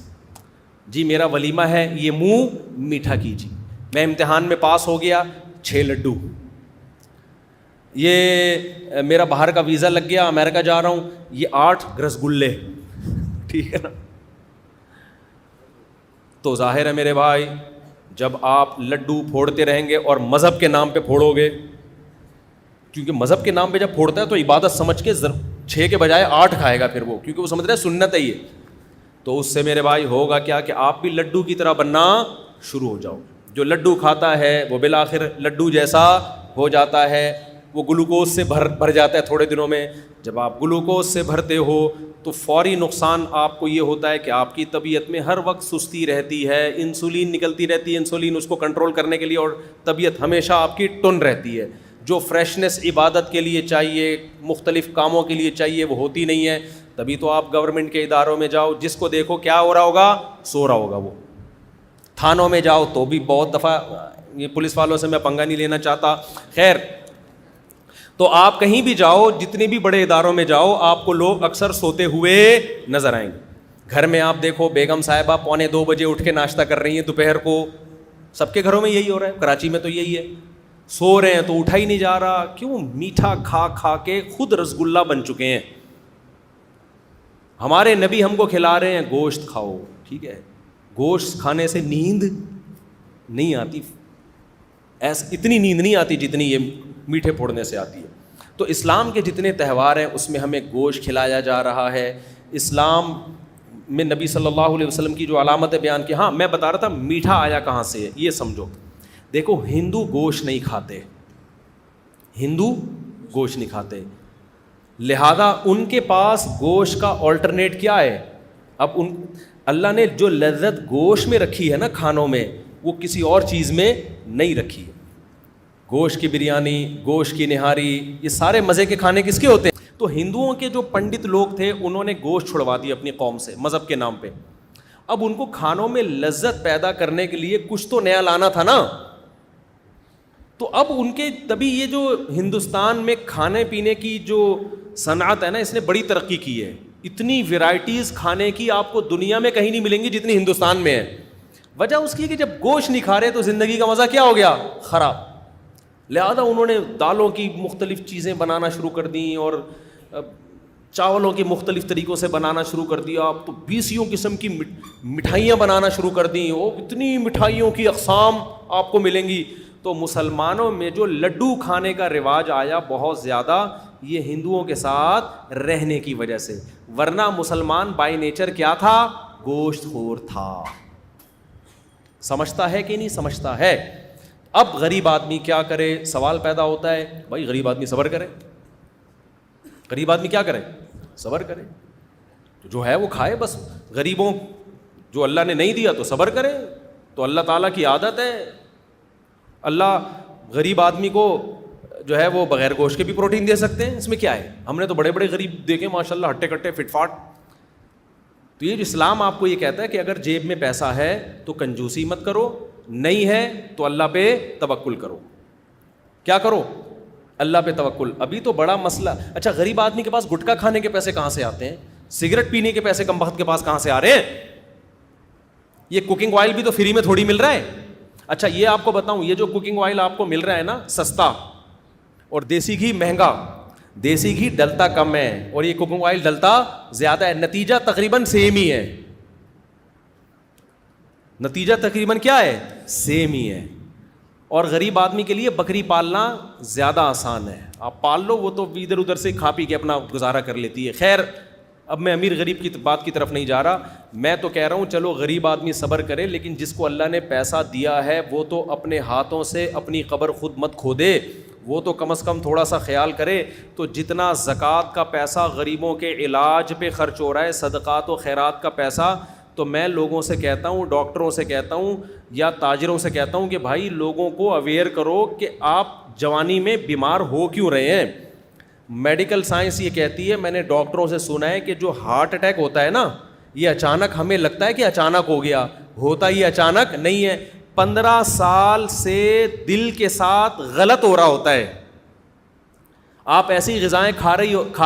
A: جی میرا ولیمہ ہے, یہ منہ میٹھا کیجیے. میں امتحان میں پاس ہو گیا, 6 لڈو. یہ میرا باہر کا ویزا لگ گیا, امریکہ جا رہا ہوں, یہ 8 رسگلے. ٹھیک ہے نا؟ تو ظاہر ہے میرے بھائی جب آپ لڈو پھوڑتے رہیں گے اور مذہب کے نام پہ پھوڑو گے, کیونکہ مذہب کے نام پہ جب پھوڑتا ہے تو عبادت سمجھ کے 6 کے بجائے 8 کھائے گا پھر وہ, کیونکہ وہ سمجھ رہا ہے سنت ہے یہ. تو اس سے میرے بھائی ہوگا کیا کہ آپ بھی لڈو کی طرح بننا شروع ہو جاؤ. جو لڈو کھاتا ہے وہ بالآخر لڈو جیسا ہو جاتا ہے, وہ گلوکوز سے بھر جاتا ہے تھوڑے دنوں میں. جب آپ گلوکوز سے بھرتے ہو تو فوری نقصان آپ کو یہ ہوتا ہے کہ آپ کی طبیعت میں ہر وقت سستی رہتی ہے, انسولین نکلتی رہتی ہے, انسولین اس کو کنٹرول کرنے کے لیے, اور طبیعت ہمیشہ آپ کی ٹن رہتی ہے. جو فریشنس عبادت کے لیے چاہیے, مختلف کاموں کے لیے چاہیے, وہ ہوتی نہیں ہے. تبھی تو آپ گورنمنٹ کے اداروں میں جاؤ, جس کو دیکھو کیا ہو رہا ہوگا, سو رہا ہوگا. وہ تھانوں میں جاؤ تو بھی بہت دفعہ, یہ پولیس والوں سے میں پنگا نہیں لینا چاہتا, خیر. تو آپ کہیں بھی جاؤ, جتنے بھی بڑے اداروں میں جاؤ, آپ کو لوگ اکثر سوتے ہوئے نظر آئیں گے. گھر میں آپ دیکھو بیگم صاحبہ 1:45 بجے اٹھ کے ناشتہ کر رہی ہیں دوپہر کو, سب کے گھروں میں یہی ہو رہا ہے, کراچی میں تو یہی ہے. سو رہے ہیں تو اٹھا ہی نہیں جا رہا, کیوں؟ میٹھا کھا کھا کے خود رسگلہ بن چکے ہیں. ہمارے نبی ہم کو کھلا رہے ہیں گوشت کھاؤ, ٹھیک ہے, گوشت کھانے سے نیند نہیں آتی, اتنی نیند نہیں آتی جتنی یہ میٹھے پھوڑنے سے آتی ہے. تو اسلام کے جتنے تہوار ہیں اس میں ہمیں گوشت کھلایا جا رہا ہے. اسلام میں نبی صلی اللہ علیہ وسلم کی جو علامتیں بیان کی, ہاں میں بتا رہا تھا میٹھا آیا کہاں سے ہے, یہ سمجھو. دیکھو ہندو گوشت نہیں کھاتے, ہندو گوشت نہیں کھاتے, لہذا ان کے پاس گوشت کا آلٹرنیٹ کیا ہے؟ اب اللہ نے جو لذت گوشت میں رکھی ہے نا کھانوں میں, وہ کسی اور چیز میں نہیں رکھی. گوشت کی بریانی, گوشت کی نہاری, یہ سارے مزے کے کھانے کس کے ہوتے ہیں؟ تو ہندوؤں کے جو پنڈت لوگ تھے انہوں نے گوشت چھڑوا دی اپنی قوم سے مذہب کے نام پہ. اب ان کو کھانوں میں لذت پیدا کرنے کے لیے کچھ تو نیا لانا تھا نا. تو اب ان کے تبھی یہ جو ہندوستان میں کھانے پینے کی جو صنعت ہے نا, اس نے بڑی ترقی کی ہے. اتنی ویرائٹیز کھانے کی آپ کو دنیا میں کہیں نہیں ملیں گی جتنی ہندوستان میں ہے. وجہ اس کی کہ جب گوشت نہیں کھا رہے تو زندگی کا مزہ کیا ہو گیا؟ خراب. لہذا انہوں نے دالوں کی مختلف چیزیں بنانا شروع کر دیں اور چاولوں کی مختلف طریقوں سے بنانا شروع کر دیا. اب تو 20 قسم کی مٹھائیاں بنانا شروع کر دیں, وہ اتنی مٹھائیوں کی اقسام آپ کو ملیں گی. تو مسلمانوں میں جو لڈو کھانے کا رواج آیا بہت زیادہ, یہ ہندوؤں کے ساتھ رہنے کی وجہ سے, ورنہ مسلمان بائی نیچر کیا تھا؟ گوشت خور تھا. سمجھتا ہے کہ نہیں سمجھتا ہے؟ اب غریب آدمی کیا کرے؟ سوال پیدا ہوتا ہے, بھائی غریب آدمی صبر کرے, غریب آدمی کیا کرے؟ صبر کرے. تو جو ہے وہ کھائے بس. غریبوں جو اللہ نے نہیں دیا تو صبر کرے. تو اللہ تعالیٰ کی عادت ہے, اللہ غریب آدمی کو جو ہے وہ بغیر گوشت کے بھی پروٹین دے سکتے ہیں, اس میں کیا ہے؟ ہم نے تو بڑے بڑے غریب دیکھے ماشاء اللہ, ہٹے کٹے فٹ فاٹ. تو یہ جو اسلام آپ کو یہ کہتا ہے کہ اگر جیب میں پیسہ ہے تو کنجوسی مت کرو, نہیں ہے تو اللہ پہ توکل کرو. کیا کرو؟ اللہ پہ توکل. ابھی تو بڑا مسئلہ. اچھا غریب آدمی کے پاس گٹکا کھانے کے پیسے کہاں سے آتے ہیں؟ سگریٹ پینے کے پیسے کم وقت کے پاس کہاں سے آ رہے ہیں؟ یہ کوکنگ آئل بھی تو فری میں تھوڑی مل رہا ہے. اچھا یہ آپ کو بتاؤں, یہ جو کوکنگ آئل آپ کو مل رہا ہے نا سستا, اور دیسی گھی مہنگا, دیسی گھی ڈلتا کم ہے اور یہ کوکنگ آئل ڈلتا زیادہ ہے, نتیجہ تقریباً سیم ہی ہے. نتیجہ تقریباً کیا ہے؟ سیم ہی ہے. اور غریب آدمی کے لیے بکری پالنا زیادہ آسان ہے. آپ پال لو, وہ تو ادھر ادھر سے کھا پی کے اپنا گزارا کر لیتی ہے. خیر اب میں امیر غریب کی بات کی طرف نہیں جا رہا, میں تو کہہ رہا ہوں چلو غریب آدمی صبر کرے, لیکن جس کو اللہ نے پیسہ دیا ہے وہ تو اپنے ہاتھوں سے اپنی قبر خود مت کھودے, وہ تو کم از کم تھوڑا سا خیال کرے. تو جتنا زکوٰۃ کا پیسہ غریبوں کے علاج پہ خرچ ہو رہا ہے, صدقات و خیرات کا پیسہ, تو میں لوگوں سے کہتا ہوں, ڈاکٹروں سے کہتا ہوں یا تاجروں سے کہتا ہوں کہ بھائی لوگوں کو اویئر کرو کہ آپ جوانی میں بیمار ہو کیوں رہے ہیں. میڈیکل سائنس یہ کہتی ہے, میں نے ڈاکٹروں سے سنا ہے کہ جو ہارٹ اٹیک ہوتا ہے نا, یہ اچانک ہمیں لگتا ہے کہ اچانک ہو گیا, ہوتا یہ اچانک نہیں ہے. 15 سال سے دل کے ساتھ غلط ہو رہا ہوتا ہے. آپ ایسی غذائیں کھا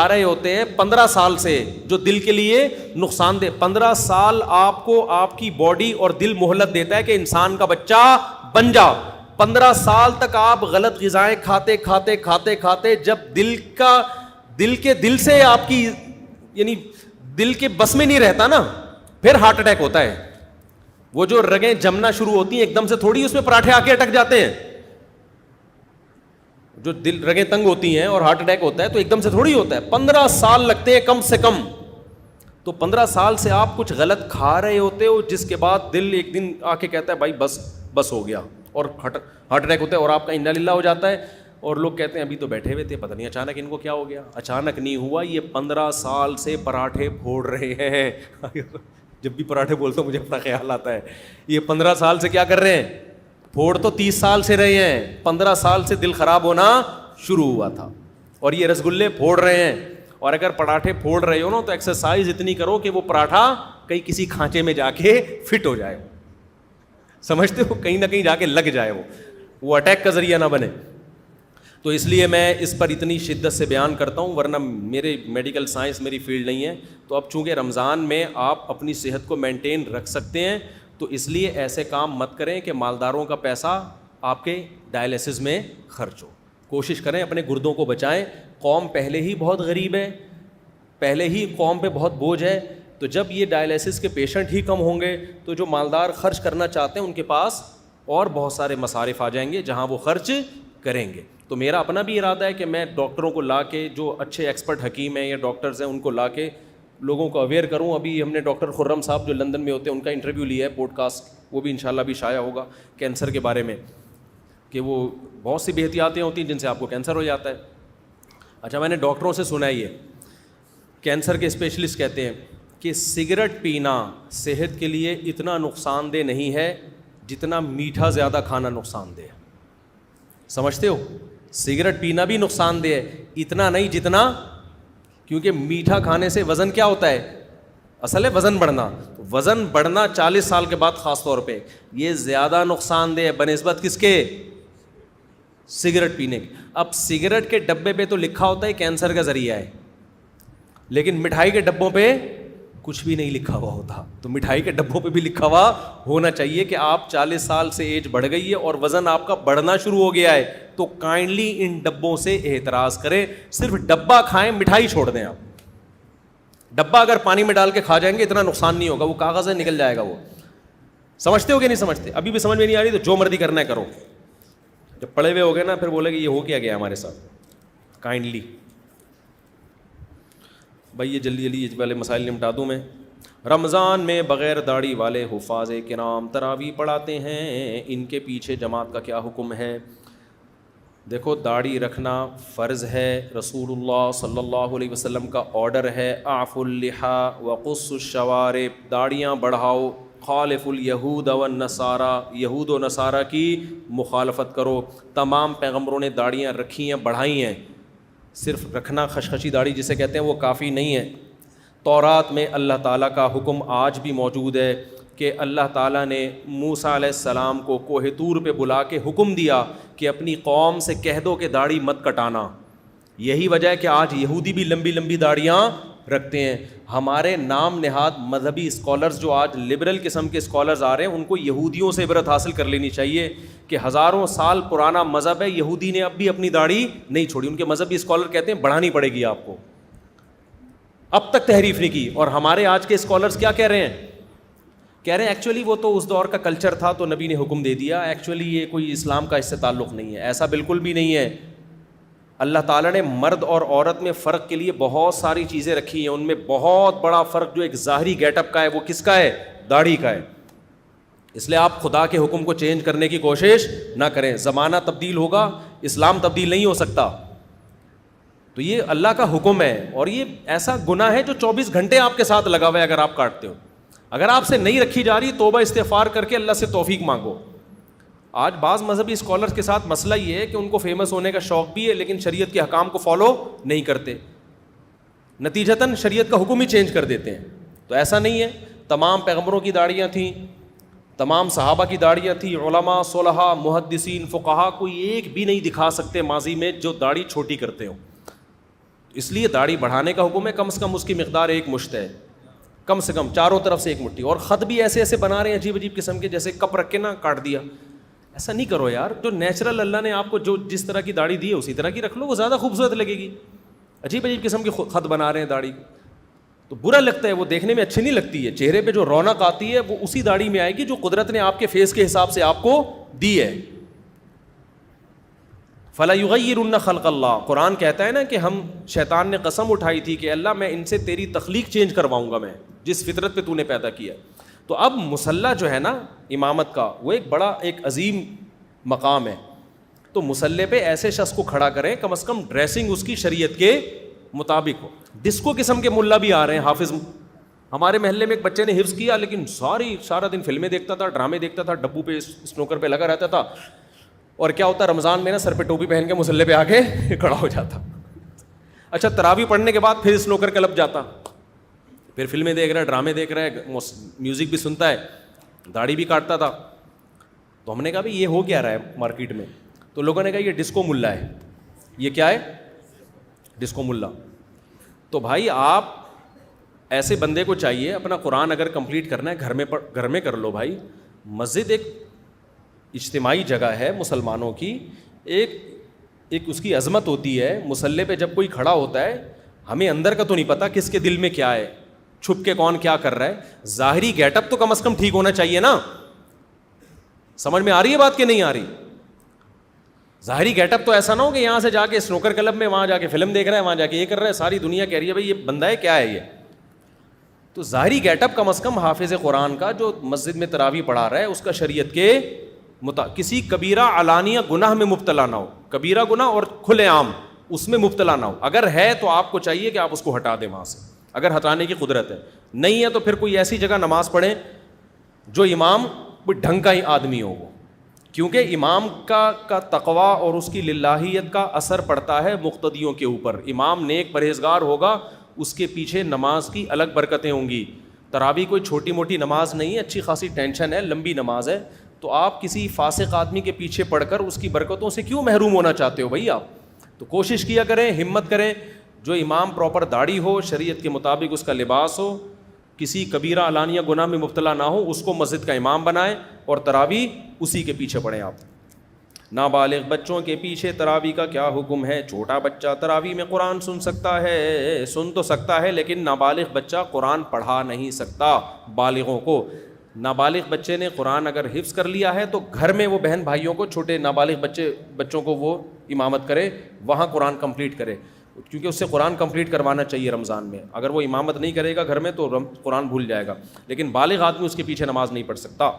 A: رہے ہوتے ہیں 15 سال سے جو دل کے لیے نقصان دہ. 15 سال آپ کو آپ کی باڈی اور دل مہلت دیتا ہے کہ انسان کا بچہ بن جا. 15 سال تک آپ غلط غذائیں کھاتے کھاتے کھاتے کھاتے جب دل سے آپ کی یعنی دل کے بس میں نہیں رہتا نا, پھر ہارٹ اٹیک ہوتا ہے. وہ جو رگیں جمنا شروع ہوتی ہیں ایک دم سے تھوڑی اس میں پراٹھے آ کے اٹک جاتے ہیں. جو دل رگیں تنگ ہوتی ہیں اور ہارٹ اٹیک ہوتا ہے تو ایک دم سے تھوڑی ہوتا ہے, 15 سال لگتے ہیں کم سے کم. تو 15 سال سے آپ کچھ غلط کھا رہے ہوتے ہو جس کے بعد دل ایک دن آ کے کہتا ہے بھائی بس ہو گیا, اور ہارٹ اٹیک ہوتا ہے اور آپ کا انا للہ ہو جاتا ہے. اور لوگ کہتے ہیں ابھی تو بیٹھے ہوئے تھے, پتہ نہیں اچانک ان کو کیا ہو گیا. اچانک نہیں ہوا, یہ 15 سال سے پراٹھے پھوڑ رہے ہیں. جب بھی پراٹھے بولتا ہوں مجھے اپنا خیال آتا ہے, یہ 15 سال سے کیا کر رہے ہیں؟ پھوڑ تو 30 سال سے رہے ہیں, 15 سال سے دل خراب ہونا شروع ہوا تھا اور یہ رسگلے پھوڑ رہے ہیں. اور اگر پراٹھے پھوڑ رہے ہو نا تو ایکسرسائز اتنی کرو کہ وہ پراٹھا کہیں کسی کھانچے میں جا کے فٹ ہو جائے, سمجھتے ہو, کہیں نہ کہیں جا کے لگ جائے, وہ اٹیک کا ذریعہ نہ بنے. تو اس لیے میں اس پر اتنی شدت سے بیان کرتا ہوں, ورنہ میرے میڈیکل سائنس میری فیلڈ نہیں ہے. تو اب چونکہ رمضان میں آپ اپنی صحت کو مینٹین رکھ سکتے ہیں, تو اس لیے ایسے کام مت کریں کہ مالداروں کا پیسہ آپ کے ڈائلیسس میں خرچ ہو. کوشش کریں اپنے گردوں کو بچائیں. قوم پہلے ہی بہت غریب ہے, پہلے ہی قوم پہ بہت بوجھ ہے, تو جب یہ ڈائلیسس کے پیشنٹ ہی کم ہوں گے تو جو مالدار خرچ کرنا چاہتے ہیں ان کے پاس اور بہت سارے مصارف آ جائیں گے جہاں وہ خرچ کریں گے. تو میرا اپنا بھی ارادہ ہے کہ میں ڈاکٹروں کو لا کے, جو اچھے ایکسپرٹ حکیم ہیں یا ڈاکٹرز ہیں, ان کو لا کے لوگوں کو اویئر کروں. ابھی ہم نے ڈاکٹر خرم صاحب جو لندن میں ہوتے ہیں ان کا انٹرویو لیا ہے پوڈ کاسٹ, وہ بھی انشاءاللہ بھی شائع ہوگا, کینسر کے بارے میں, کہ وہ بہت سی بے احتیاطیاں ہوتی ہیں جن سے آپ کو کینسر ہو جاتا ہے. اچھا, میں نے ڈاکٹروں سے سنا ہے, یہ کینسر کے اسپیشلسٹ کہتے ہیں کہ سگریٹ پینا صحت کے لیے اتنا نقصان دہ نہیں ہے جتنا میٹھا زیادہ کھانا نقصان دہ ہے. سمجھتے ہو, سگریٹ پینا بھی نقصان دہ ہے, اتنا نہیں جتنا, کیونکہ میٹھا کھانے سے وزن کیا ہوتا ہے, اصل ہے وزن بڑھنا. وزن بڑھنا 40 سال کے بعد خاص طور پہ یہ زیادہ نقصان دہ ہے بنسبت کس کے, سگریٹ پینے کے. اب سگریٹ کے ڈبے پہ تو لکھا ہوتا ہے کینسر کا ذریعہ ہے, لیکن مٹھائی کے ڈبوں پہ کچھ بھی نہیں لکھا ہوا ہوتا. تو مٹھائی کے ڈبوں پہ بھی لکھا ہوا ہونا چاہیے کہ آپ 40 سال سے ایج بڑھ گئی ہے اور وزن آپ کا بڑھنا شروع ہو گیا ہے, تو کائنڈلی ان ڈبوں سے احتراز کریں. صرف ڈبہ کھائیں, مٹھائی چھوڑ دیں. آپ ڈبہ اگر پانی میں ڈال کے کھا جائیں گے اتنا نقصان نہیں ہوگا, وہ کاغذ ہے نکل جائے گا. وہ سمجھتے ہو کہ نہیں سمجھتے؟ ابھی بھی سمجھ میں نہیں آ رہی تو جو مرضی کرنا ہے کرو. جب پڑے ہوئے ہو گئے نا پھر بولے کہ یہ ہو کیا گیا ہمارے ساتھ. کائنڈلی بھائی یہ جلدی جلدی یہ والے مسائل نمٹا دوں میں. رمضان میں بغیر داڑھی والے حفاظ کرام تراویح پڑھاتے ہیں, ان کے پیچھے جماعت کا کیا حکم ہے؟ دیکھو, داڑھی رکھنا فرض ہے, رسول اللہ صلی اللہ علیہ وسلم کا آرڈر ہے, اعفوا اللحى وقصوا الشوارب, داڑیاں بڑھاؤ, خالف الیہود والنصارى, یہود و نصارہ کی مخالفت کرو. تمام پیغمبروں نے داڑیاں رکھی ہیں, بڑھائی ہیں. صرف رکھنا خشخشی داڑھی جسے کہتے ہیں وہ کافی نہیں ہے. تورات میں اللہ تعالیٰ کا حکم آج بھی موجود ہے کہ اللہ تعالیٰ نے موسیٰ علیہ السلام کو کوہ طور پہ بلا کے حکم دیا کہ اپنی قوم سے کہہ دو کہ داڑھی مت کٹانا. یہی وجہ ہے کہ آج یہودی بھی لمبی لمبی داڑیاں رکھتے ہیں. ہمارے نام نہاد مذہبی اسکالرز جو آج لبرل قسم کے اسکالرز آ رہے ہیں, ان کو یہودیوں سے عبرت حاصل کر لینی چاہیے کہ ہزاروں سال پرانا مذہب ہے, یہودی نے اب بھی اپنی داڑھی نہیں چھوڑی. ان کے مذہبی اسکالر کہتے ہیں بڑھانی پڑے گی آپ کو, اب تک تحریف نہیں کی. اور ہمارے آج کے اسکالرز کیا کہہ رہے ہیں؟ کہہ رہے ہیں ایکچولی وہ تو اس دور کا کلچر تھا تو نبی نے حکم دے دیا, ایکچولی یہ کوئی اسلام کا اس سے تعلق نہیں ہے. ایسا بالکل بھی نہیں ہے. اللہ تعالیٰ نے مرد اور عورت میں فرق کے لیے بہت ساری چیزیں رکھی ہیں. ان میں بہت بڑا فرق جو ایک ظاہری گیٹ اپ کا ہے وہ کس کا ہے؟ داڑھی کا ہے. اس لیے آپ خدا کے حکم کو چینج کرنے کی کوشش نہ کریں. زمانہ تبدیل ہوگا, اسلام تبدیل نہیں ہو سکتا. تو یہ اللہ کا حکم ہے, اور یہ ایسا گناہ ہے جو 24 گھنٹے آپ کے ساتھ لگا ہوا ہے اگر آپ کاٹتے ہو. اگر آپ سے نہیں رکھی جا رہی, توبہ استغفار کر کے اللہ سے توفیق مانگو. آج بعض مذہبی اسکالرز کے ساتھ مسئلہ یہ ہے کہ ان کو فیمس ہونے کا شوق بھی ہے لیکن شریعت کے احکام کو فالو نہیں کرتے, نتیجتاً شریعت کا حکم ہی چینج کر دیتے ہیں. تو ایسا نہیں ہے. تمام پیغمبروں کی داڑیاں تھیں, تمام صحابہ کی داڑیاں تھیں, علماء, صلحاء, محدثین, فقہا, کوئی ایک بھی نہیں دکھا سکتے ماضی میں جو داڑھی چھوٹی کرتے ہوں. اس لیے داڑھی بڑھانے کا حکم ہے, کم سے کم اس کی مقدار 1 مشت ہے, کم سے کم چاروں طرف سے 1 مٹھی. اور خط بھی ایسے ایسے بنا رہے ہیں عجیب عجیب قسم کے, جیسے کپ رکھ کے نا کاٹ دیا. ایسا نہیں کرو یار. جو نیچرل اللہ نے آپ کو جو جس طرح کی داڑھی دی ہے اسی طرح کی رکھ لو, وہ زیادہ خوبصورت لگے گی. عجیب عجیب قسم کے خط بنا رہے ہیں داڑھی, تو برا لگتا ہے, وہ دیکھنے میں اچھی نہیں لگتی ہے. چہرے پہ جو رونق آتی ہے وہ اسی داڑھی میں آئے گی جو قدرت نے آپ کے فیس کے حساب سے آپ کو دی ہے. فَلَا يُغَيِّرُنَّ خَلْقَ اللَّهِ, قرآن کہتا ہے نا کہ ہم, شیطان نے قسم اٹھائی تھی کہ اللہ میں ان سے تیری تخلیق چینج کرواؤں گا, میں جس فطرت پہ تو نے پیدا کیا. تو اب مصلی جو ہے نا امامت کا, وہ ایک بڑا ایک عظیم مقام ہے. تو مصلی پہ ایسے شخص کو کھڑا کریں, کم از کم ڈریسنگ اس کی شریعت کے مطابق ہو. ڈسکو قسم کے ملا بھی آ رہے ہیں, حافظ. ہمارے محلے میں ایک بچے نے حفظ کیا لیکن سارا دن فلمیں دیکھتا تھا, ڈرامے دیکھتا تھا, ڈبو پہ اسنوکر پہ لگا رہتا تھا. اور کیا ہوتا رمضان میں نا سر پہ ٹوپی پہن کے مصلی پہ آ کے کھڑا ہو جاتا. اچھا تراویح پڑھنے کے بعد پھر سنوکر کلب جاتا, پھر فلمیں دیکھ رہا ہے, ڈرامے دیکھ رہا ہے, میوزک بھی سنتا ہے, داڑھی بھی کاٹتا تھا. تو ہم نے کہا بھائی یہ ہو کیا رہا ہے مارکیٹ میں؟ تو لوگوں نے کہا یہ ڈسکو ملا ہے. یہ کیا ہے؟ ڈسکو ملا. تو بھائی آپ ایسے بندے کو چاہیے اپنا قرآن اگر کمپلیٹ کرنا ہے گھر میں کر لو بھائی. مسجد ایک اجتماعی جگہ ہے مسلمانوں کی, ایک اس کی عظمت ہوتی ہے. مصلی پہ جب کوئی کھڑا ہوتا ہے, ہمیں اندر کا تو نہیں پتا کس کے دل میں کیا ہے, چھپ کے کون کیا کر رہا ہے. ظاہری گیٹ اپ تو کم از کم ٹھیک ہونا چاہیے نا. سمجھ میں آ رہی ہے بات کہ نہیں آ رہی؟ ظاہری گیٹ اپ تو ایسا نہ ہو کہ یہاں سے جا کے سنوکر کلب میں, وہاں جا کے فلم دیکھ رہا ہے, وہاں جا کے یہ کر رہا ہے, ساری دنیا کہہ رہی ہے بھائی یہ بندہ ہے کیا ہے یہ. تو ظاہری گیٹ اپ کم از کم حافظ قرآن کا جو مسجد میں تراویح پڑھا رہا ہے اس کا شریعت کے کسی کبیرہ علانیہ گناہ میں مبتلا نہ ہو. کبیرہ گناہ اور کھلے عام اس میں مبتلا نہ ہو. اگر ہے تو آپ کو چاہیے کہ آپ اس کو ہٹا دیں وہاں سے, اگر ہٹانے کی قدرت ہے. نہیں ہے تو پھر کوئی ایسی جگہ نماز پڑھیں جو امام کوئی ڈھنگ کا ہی آدمی ہو وہ, کیونکہ امام کا تقویٰ اور اس کی للہیت کا اثر پڑتا ہے مقتدیوں کے اوپر. امام نیک پرہیزگار ہوگا, اس کے پیچھے نماز کی الگ برکتیں ہوں گی. تراویح کوئی چھوٹی موٹی نماز نہیں ہے, اچھی خاصی ٹینشن ہے, لمبی نماز ہے. تو آپ کسی فاسق آدمی کے پیچھے پڑھ کر اس کی برکتوں سے کیوں محروم ہونا چاہتے ہو بھائی آپ؟ تو کوشش کیا کریں, ہمت کریں, جو امام پراپر داڑھی ہو, شریعت کے مطابق اس کا لباس ہو, کسی کبیرہ علانیہ گناہ میں مبتلا نہ ہو, اس کو مسجد کا امام بنائیں اور تراویح اسی کے پیچھے پڑھیں آپ. نابالغ بچوں کے پیچھے تراویح کا کیا حکم ہے؟ چھوٹا بچہ تراویح میں قرآن سن تو سکتا ہے لیکن نابالغ بچہ قرآن پڑھا نہیں سکتا بالغوں کو. نابالغ بچے نے قرآن اگر حفظ کر لیا ہے تو گھر میں وہ بہن بھائیوں کو, چھوٹے نابالغ بچوں کو وہ امامت کرے, وہاں قرآن کمپلیٹ کرے, کیونکہ اس سے قرآن کمپلیٹ کروانا چاہیے رمضان میں. اگر وہ امامت نہیں کرے گا گھر میں تو قرآن بھول جائے گا, لیکن بالغ آدمی اس کے پیچھے نماز نہیں پڑھ سکتا.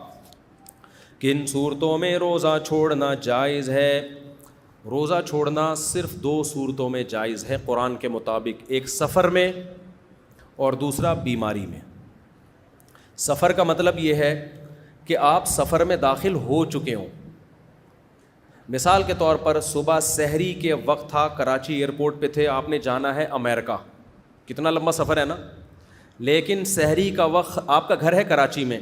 A: کن صورتوں میں روزہ چھوڑنا جائز ہے؟ روزہ چھوڑنا صرف 2 صورتوں میں جائز ہے قرآن کے مطابق, ایک سفر میں اور دوسرا بیماری میں. سفر کا مطلب یہ ہے کہ آپ سفر میں داخل ہو چکے ہوں. مثال کے طور پر صبح سحری کے وقت تھا, کراچی ایئرپورٹ پہ تھے, آپ نے جانا ہے امریکہ, کتنا لمبا سفر ہے نا. لیکن سحری کا وقت, آپ کا گھر ہے کراچی میں,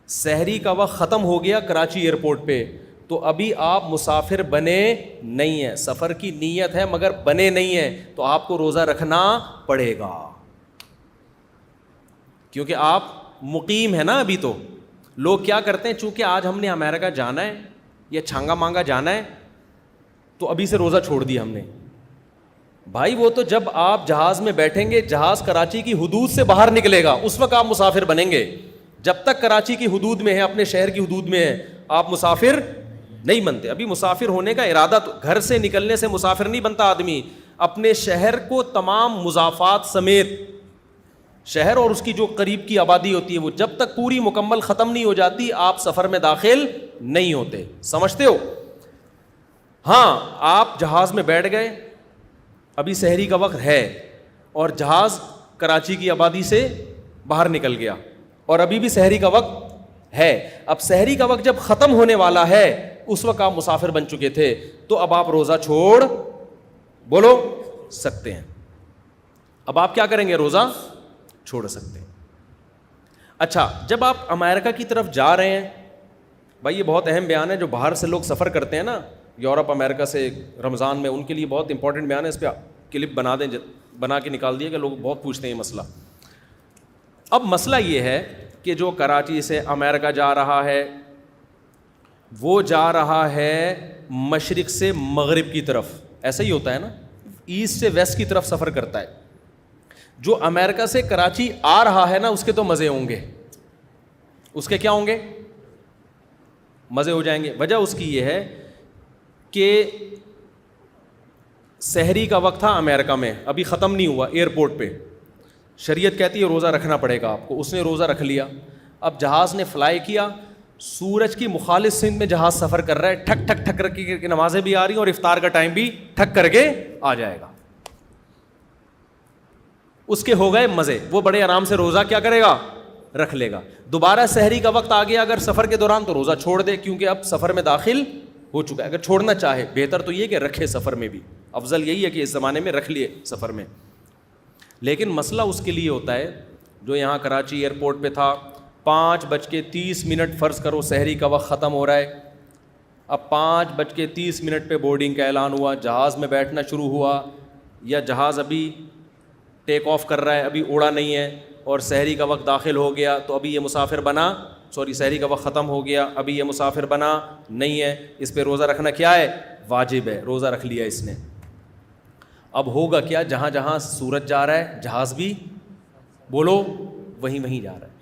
A: سحری کا وقت ختم ہو گیا کراچی ایئرپورٹ پہ, تو ابھی آپ مسافر بنے نہیں ہیں. سفر کی نیت ہے مگر بنے نہیں ہیں, تو آپ کو روزہ رکھنا پڑے گا, کیونکہ آپ مقیم ہے نا ابھی. تو لوگ کیا کرتے ہیں, چونکہ آج ہم نے امریکہ جانا ہے یا چھانگا مانگا جانا ہے تو ابھی سے روزہ چھوڑ دیا ہم نے. بھائی وہ تو جب آپ جہاز میں بیٹھیں گے, جہاز کراچی کی حدود سے باہر نکلے گا, اس وقت آپ مسافر بنیں گے. جب تک کراچی کی حدود میں ہے, اپنے شہر کی حدود میں ہے, آپ مسافر نہیں بنتے. ابھی مسافر ہونے کا ارادہ, تو گھر سے نکلنے سے مسافر نہیں بنتا آدمی. اپنے شہر کو تمام مضافات سمیت, شہر اور اس کی جو قریب کی آبادی ہوتی ہے, وہ جب تک پوری مکمل ختم نہیں ہو جاتی آپ سفر میں داخل نہیں ہوتے. سمجھتے ہو؟ ہاں, آپ جہاز میں بیٹھ گئے, ابھی سحری کا وقت ہے اور جہاز کراچی کی آبادی سے باہر نکل گیا اور ابھی بھی سحری کا وقت ہے. اب سحری کا وقت جب ختم ہونے والا ہے اس وقت آپ مسافر بن چکے تھے, تو اب آپ روزہ چھوڑ بولو سکتے ہیں. اب آپ کیا کریں گے؟ روزہ چھوڑ سکتے ہیں. اچھا, جب آپ امریکہ کی طرف جا رہے ہیں, بھائی یہ بہت اہم بیان ہے, جو باہر سے لوگ سفر کرتے ہیں نا یورپ امریکہ سے رمضان میں, ان کے لیے بہت امپورٹنٹ بیان ہے. اس پہ کلپ بنا دیں, بنا کے نکال دیے, کہ لوگ بہت پوچھتے ہیں یہ مسئلہ. اب مسئلہ یہ ہے کہ جو کراچی سے امریکہ جا رہا ہے وہ جا رہا ہے مشرق سے مغرب کی طرف, ایسا ہی ہوتا ہے نا, ایسٹ سے ویسٹ کی طرف سفر کرتا ہے. جو امریکہ سے کراچی آ رہا ہے نا, اس کے تو مزے ہوں گے, اس کے کیا ہوں گے؟ مزے ہو جائیں گے. وجہ اس کی یہ ہے کہ سحری کا وقت تھا امریکہ میں, ابھی ختم نہیں ہوا ایئرپورٹ پہ, شریعت کہتی ہے روزہ رکھنا پڑے گا آپ کو. اس نے روزہ رکھ لیا. اب جہاز نے فلائی کیا, سورج کی مخالف سمت میں جہاز سفر کر رہا ہے, ٹھک ٹھک ٹھک کر کے نمازیں بھی آ رہی ہیں اور افطار کا ٹائم بھی ٹھک کر کے آ جائے گا. اس کے ہو گئے مزے, وہ بڑے آرام سے روزہ کیا کرے گا؟ رکھ لے گا. دوبارہ سحری کا وقت آ گیا اگر سفر کے دوران, تو روزہ چھوڑ دے, کیونکہ اب سفر میں داخل ہو چکا ہے. اگر چھوڑنا چاہے, بہتر تو یہ کہ رکھے سفر میں بھی, افضل یہی ہے کہ اس زمانے میں رکھ لیے سفر میں. لیکن مسئلہ اس کے لیے ہوتا ہے جو یہاں کراچی ایئرپورٹ پہ تھا, 5:30 فرض کرو سحری کا وقت ختم ہو رہا ہے, اب 5:30 پہ بورڈنگ کا اعلان ہوا, جہاز میں بیٹھنا شروع ہوا, یا جہاز ابھی ٹیک آف کر رہا ہے, ابھی اڑا نہیں ہے, اور سحری کا وقت داخل ہو گیا, تو ابھی یہ مسافر بنا, سحری کا وقت ختم ہو گیا, ابھی یہ مسافر بنا نہیں ہے, اس پہ روزہ رکھنا کیا ہے, واجب ہے, روزہ رکھ لیا اس نے. اب ہوگا کیا, جہاں جہاں سورج جا رہا ہے جہاز بھی بولو وہیں جا رہا ہے,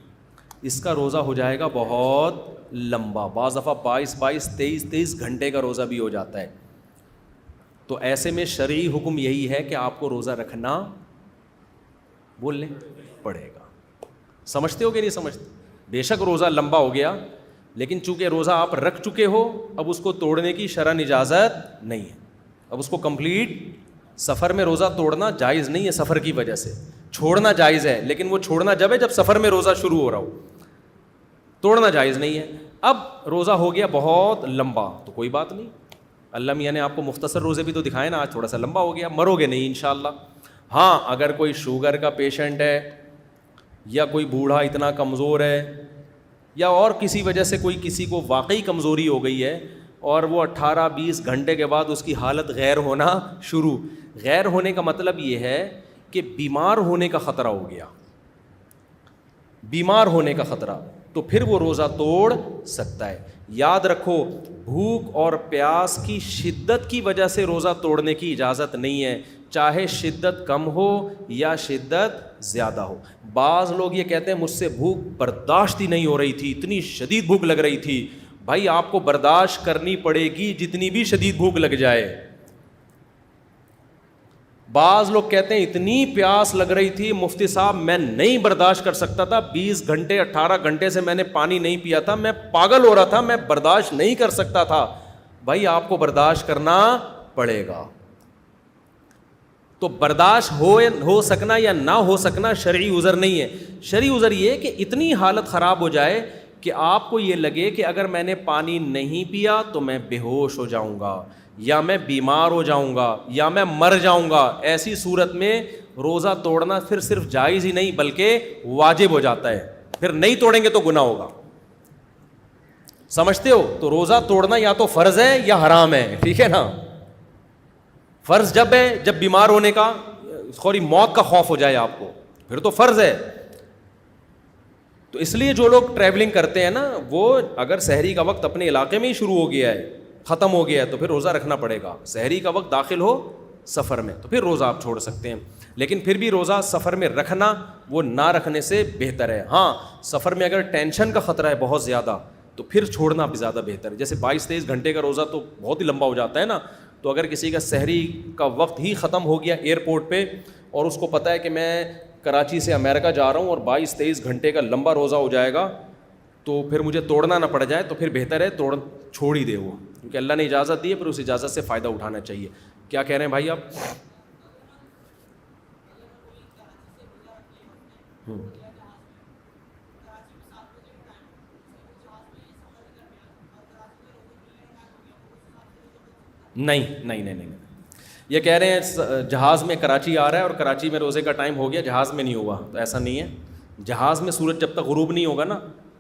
A: اس کا روزہ ہو جائے گا بہت لمبا, بعض دفعہ 23 گھنٹے کا روزہ بھی ہو جاتا ہے. تو ایسے میں شرعی حکم یہی ہے کہ آپ کو روزہ رکھنا بول لیں پڑے گا. سمجھتے ہو کہ نہیں سمجھتے؟ بے شک روزہ لمبا ہو گیا, لیکن چونکہ روزہ آپ رکھ چکے ہو, اب اس کو توڑنے کی شرعاً اجازت نہیں ہے, اب اس کو کمپلیٹ. سفر میں روزہ توڑنا جائز نہیں ہے سفر کی وجہ سے, چھوڑنا جائز ہے, لیکن وہ چھوڑنا جب ہے جب سفر میں روزہ شروع ہو رہا ہو, توڑنا جائز نہیں ہے. اب روزہ ہو گیا بہت لمبا تو کوئی بات نہیں, اللہ میاں نے آپ کو مختصر روزے بھی تو دکھائے نا, آج تھوڑا سا لمبا ہو گیا, مرو گے نہیں انشاءاللہ. ہاں اگر کوئی شوگر کا پیشنٹ ہے, یا کوئی بوڑھا اتنا کمزور ہے, یا اور کسی وجہ سے کوئی کسی کو واقعی کمزوری ہو گئی ہے, اور وہ 18-20 گھنٹے کے بعد اس کی حالت غیر ہونا شروع. غیر ہونے کا مطلب یہ ہے کہ بیمار ہونے کا خطرہ ہو گیا, بیمار ہونے کا خطرہ, تو پھر وہ روزہ توڑ سکتا ہے. یاد رکھو, بھوک اور پیاس کی شدت کی وجہ سے روزہ توڑنے کی اجازت نہیں ہے, چاہے شدت کم ہو یا شدت زیادہ ہو. بعض لوگ یہ کہتے ہیں مجھ سے بھوک برداشت ہی نہیں ہو رہی تھی, اتنی شدید بھوک لگ رہی تھی. بھائی آپ کو برداشت کرنی پڑے گی جتنی بھی شدید بھوک لگ جائے. بعض لوگ کہتے ہیں اتنی پیاس لگ رہی تھی مفتی صاحب میں نہیں برداشت کر سکتا تھا, 20 گھنٹے 18 گھنٹے سے میں نے پانی نہیں پیا تھا, میں پاگل ہو رہا تھا, میں برداشت نہیں کر سکتا تھا. بھائی آپ کو برداشت کرنا پڑے گا. تو برداشت ہو سکنا یا نہ ہو سکنا شرعی عذر نہیں ہے. شرعی عذر یہ کہ اتنی حالت خراب ہو جائے کہ آپ کو یہ لگے کہ اگر میں نے پانی نہیں پیا تو میں بے ہوش ہو جاؤں گا, یا میں بیمار ہو جاؤں گا, یا میں مر جاؤں گا. ایسی صورت میں روزہ توڑنا پھر صرف جائز ہی نہیں بلکہ واجب ہو جاتا ہے. پھر نہیں توڑیں گے تو گناہ ہوگا. سمجھتے ہو؟ تو روزہ توڑنا یا تو فرض ہے یا حرام ہے, ٹھیک ہے نا. فرض جب ہے جب بیمار ہونے کا تھوڑی موت کا خوف ہو جائے آپ کو, پھر تو فرض ہے. تو اس لیے جو لوگ ٹریولنگ کرتے ہیں نا, وہ اگر سحری کا وقت اپنے علاقے میں ہی شروع ہو گیا ہے, ختم ہو گیا ہے, تو پھر روزہ رکھنا پڑے گا. سحری کا وقت داخل ہو سفر میں تو پھر روزہ آپ چھوڑ سکتے ہیں, لیکن پھر بھی روزہ سفر میں رکھنا وہ نہ رکھنے سے بہتر ہے. ہاں سفر میں اگر ٹینشن کا خطرہ ہے بہت زیادہ تو پھر چھوڑنا بھی زیادہ بہتر ہے. جیسے 22-23 گھنٹے کا روزہ تو بہت ہی لمبا ہو جاتا ہے نا, تو اگر کسی کا سحری کا وقت ہی ختم ہو گیا ایئرپورٹ پہ, اور اس کو پتہ ہے کہ میں کراچی سے امریکہ جا رہا ہوں اور 22-23 گھنٹے کا لمبا روزہ ہو جائے گا, تو پھر مجھے توڑنا نہ پڑ جائے, تو پھر بہتر ہے چھوڑ ہی دے وہ, کیونکہ اللہ نے اجازت دی ہے, پھر اس اجازت سے فائدہ اٹھانا چاہیے. کیا کہہ رہے ہیں بھائی آپ؟ نہیں, یہ کہہ رہے ہیں جہاز میں کراچی آ رہا ہے اور کراچی میں روزے کا ٹائم ہو گیا, جہاز میں نہیں ہوا, تو ایسا نہیں ہے. جہاز میں سورج جب تک غروب نہیں ہوگا نا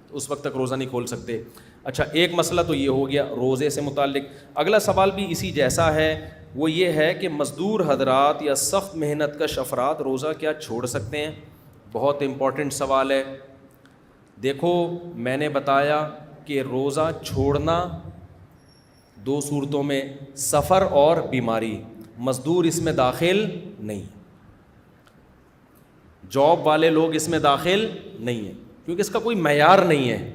A: تو اس وقت تک روزہ نہیں کھول سکتے. اچھا ایک مسئلہ تو یہ ہو گیا روزے سے متعلق. اگلا سوال بھی اسی جیسا ہے, وہ یہ ہے کہ مزدور حضرات یا سخت محنت کش افراد روزہ کیا چھوڑ سکتے ہیں؟ بہت امپورٹنٹ سوال ہے. دیکھو میں نے بتایا کہ روزہ چھوڑنا 2 صورتوں میں, سفر اور بیماری. مزدور اس میں داخل نہیں, جاب والے لوگ اس میں داخل نہیں ہیں, کیونکہ اس کا کوئی معیار نہیں ہے.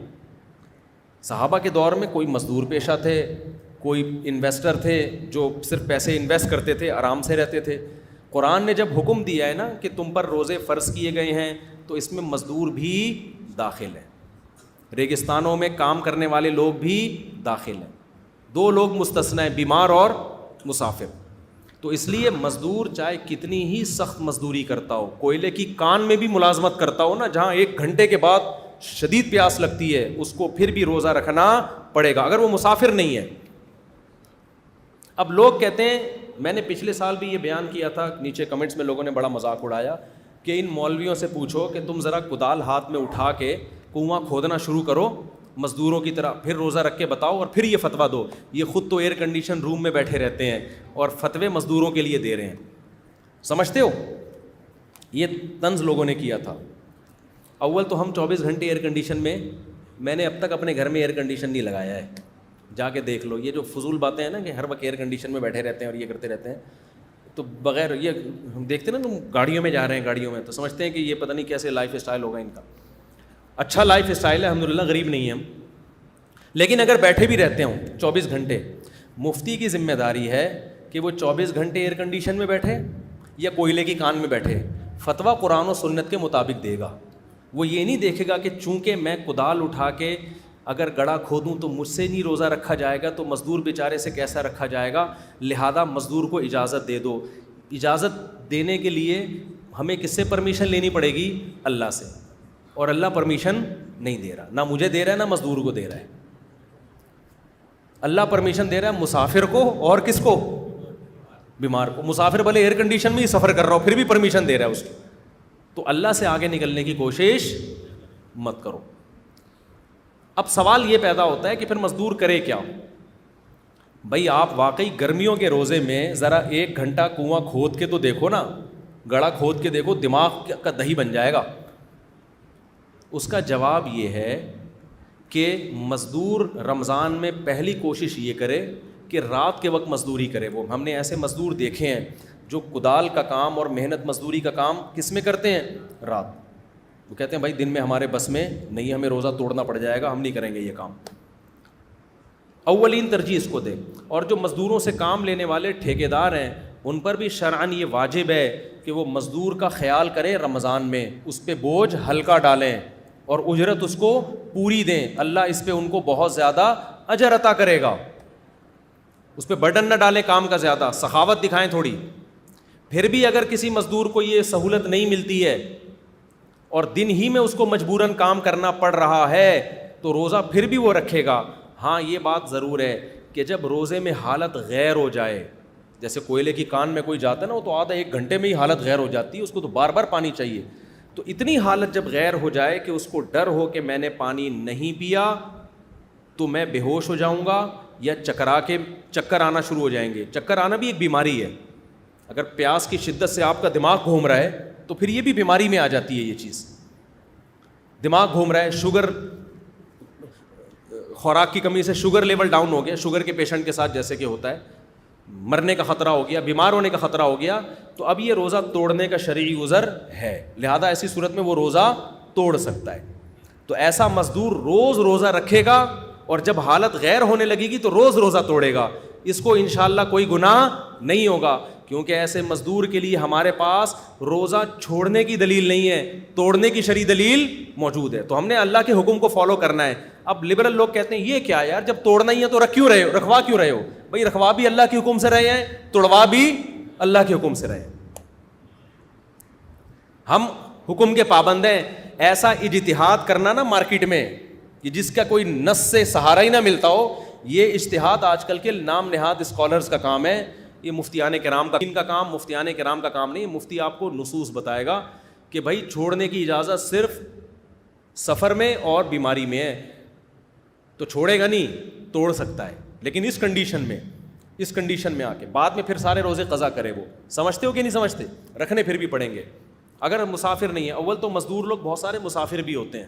A: صحابہ کے دور میں کوئی مزدور پیشہ تھے, کوئی انویسٹر تھے جو صرف پیسے انویسٹ کرتے تھے, آرام سے رہتے تھے. قرآن نے جب حکم دیا ہے نا کہ تم پر روزے فرض کیے گئے ہیں, تو اس میں مزدور بھی داخل ہیں, ریگستانوں میں کام کرنے والے لوگ بھی داخل ہیں. 2 لوگ مستثنی ہیں, بیمار اور مسافر. تو اس لیے مزدور چاہے کتنی ہی سخت مزدوری کرتا ہو, کوئلے کی کان میں بھی ملازمت کرتا ہو نا, جہاں 1 گھنٹے کے بعد شدید پیاس لگتی ہے, اس کو پھر بھی روزہ رکھنا پڑے گا اگر وہ مسافر نہیں ہے. اب لوگ کہتے ہیں میں نے پچھلے سال بھی یہ بیان کیا تھا, نیچے کمنٹس میں لوگوں نے بڑا مذاق اڑایا کہ ان مولویوں سے پوچھو کہ تم ذرا کدال ہاتھ میں اٹھا کے کنواں کھودنا شروع کرو مزدوروں کی طرح, پھر روزہ رکھ کے بتاؤ اور پھر یہ فتویٰ دو. یہ خود تو ایئر کنڈیشن روم میں بیٹھے رہتے ہیں اور فتوے مزدوروں کے لیے دے رہے ہیں. سمجھتے ہو, یہ طنز لوگوں نے کیا تھا. اول تو ہم 24 گھنٹے ایئر کنڈیشن میں نے اب تک اپنے گھر میں ایئر کنڈیشن نہیں لگایا ہے, جا کے دیکھ لو. یہ جو فضول باتیں ہیں نا کہ ہر وقت ایئر کنڈیشن میں بیٹھے رہتے ہیں اور یہ کرتے رہتے ہیں, تو بغیر یہ ہم دیکھتے ہیں نا تم گاڑیوں میں جا رہے ہیں, گاڑیوں میں تو سمجھتے ہیں کہ یہ پتہ نہیں کیسے لائف اسٹائل ہوگا ان کا. اچھا لائف اسٹائل ہے الحمدللہ, غریب نہیں ہیں ہم. لیکن اگر بیٹھے بھی رہتے ہوں 24 گھنٹے, مفتی کی ذمہ داری ہے کہ وہ 24 گھنٹے ایئر کنڈیشن میں بیٹھے یا کوئلے کی کان میں بیٹھے, فتویٰ قرآن و سنت کے مطابق دے گا. وہ یہ نہیں دیکھے گا کہ چونکہ میں کدال اٹھا کے اگر گڑھا کھودوں تو مجھ سے نہیں روزہ رکھا جائے گا, تو مزدور بیچارے سے کیسا رکھا جائے گا, لہذا مزدور کو اجازت دے دو. اجازت دینے کے لیے ہمیں کس سے پرمیشن لینی پڑے گی؟ اللہ سے, اور اللہ پرمیشن نہیں دے رہا, نہ مجھے دے رہا ہے نہ مزدور کو دے رہا ہے. اللہ پرمیشن دے رہا ہے مسافر کو, اور کس کو؟ بیمار کو. مسافر بھلے ایئر کنڈیشن میں ہی سفر کر رہا ہو پھر بھی پرمیشن دے رہا ہے اس کو. تو اللہ سے آگے نکلنے کی کوشش مت کرو. اب سوال یہ پیدا ہوتا ہے کہ پھر مزدور کرے کیا؟ بھائی آپ واقعی گرمیوں کے روزے میں ذرا 1 گھنٹہ کنواں کھود کے تو دیکھو نا, گڑھا کھود کے دیکھو, دماغ کا دہی بن جائے گا. اس کا جواب یہ ہے کہ مزدور رمضان میں پہلی کوشش یہ کرے کہ رات کے وقت مزدوری کرے. وہ ہم نے ایسے مزدور دیکھے ہیں جو کدال کا کام اور محنت مزدوری کا کام کس میں کرتے ہیں؟ رات. وہ کہتے ہیں بھائی دن میں ہمارے بس میں نہیں, ہمیں روزہ توڑنا پڑ جائے گا, ہم نہیں کریں گے یہ کام. اولین ترجیح اس کو دیں. اور جو مزدوروں سے کام لینے والے ٹھیکیدار ہیں ان پر بھی شرعاً یہ واجب ہے کہ وہ مزدور کا خیال کریں رمضان میں, اس پہ بوجھ ہلکا ڈالیں اور اجرت اس کو پوری دیں. اللہ اس پہ ان کو بہت زیادہ اجر عطا کرے گا. اس پہ برڈن نہ ڈالیں کام کا زیادہ, سخاوت دکھائیں تھوڑی. پھر بھی اگر کسی مزدور کو یہ سہولت نہیں ملتی ہے اور دن ہی میں اس کو مجبوراً کام کرنا پڑ رہا ہے تو روزہ پھر بھی وہ رکھے گا. ہاں یہ بات ضرور ہے کہ جب روزے میں حالت غیر ہو جائے, جیسے کوئلے کی کان میں کوئی جاتا ہے نا, وہ تو آدھا 1 گھنٹے میں ہی حالت غیر ہو جاتی ہے, اس کو تو بار بار پانی چاہیے. تو اتنی حالت جب غیر ہو جائے کہ اس کو ڈر ہو کہ میں نے پانی نہیں پیا تو میں بے ہوش ہو جاؤں گا یا چکرا کے چکر آنا شروع ہو جائیں گے. چکر آنا بھی ایک بیماری ہے. اگر پیاس کی شدت سے آپ کا دماغ گھوم رہا ہے تو پھر یہ بھی بیماری میں آ جاتی ہے. یہ چیز دماغ گھوم رہا ہے, شوگر, خوراک کی کمی سے شوگر لیول ڈاؤن ہو گیا, شوگر کے پیشنٹ کے ساتھ جیسے کہ ہوتا ہے, مرنے کا خطرہ ہو گیا, بیمار ہونے کا خطرہ ہو گیا, تو اب یہ روزہ توڑنے کا شرعی عذر ہے, لہذا ایسی صورت میں وہ روزہ توڑ سکتا ہے. تو ایسا مزدور روز روزہ رکھے گا اور جب حالت غیر ہونے لگے گی تو روز روزہ توڑے گا. اس کو انشاءاللہ کوئی گناہ نہیں ہوگا, کیونکہ ایسے مزدور کے لیے ہمارے پاس روزہ چھوڑنے کی دلیل نہیں ہے, توڑنے کی شرعی دلیل موجود ہے. تو ہم نے اللہ کے حکم کو فالو کرنا ہے. اب لبرل لوگ کہتے ہیں یہ کیا یار, جب توڑنا ہی ہے تو رکھ کیوں رہے ہو, رکھوا کیوں رہے ہو؟ بھائی رکھوا بھی اللہ کے حکم سے رہے ہیں, توڑوا بھی اللہ کے حکم سے رہے. ہم حکم کے پابند ہیں. ایسا اجتہاد کرنا نا مارکیٹ میں کہ جس کا کوئی نص سے سہارا ہی نہ ملتا ہو, یہ اجتہاد آج کل کے نام نہاد اسکالرز کا کام ہے. یہ مفتیان کرام کا ان کا کام, مفتیان کرام کا کام نہیں. مفتی آپ کو نصوص بتائے گا کہ بھائی چھوڑنے کی اجازت صرف سفر میں اور بیماری میں ہے, تو چھوڑے گا نہیں, توڑ سکتا ہے, لیکن اس کنڈیشن میں آ کے بعد میں پھر سارے روزے قضا کرے. وہ سمجھتے ہو کہ نہیں سمجھتے؟ رکھنے پھر بھی پڑیں گے اگر مسافر نہیں ہے. اول تو مزدور لوگ بہت سارے مسافر بھی ہوتے ہیں,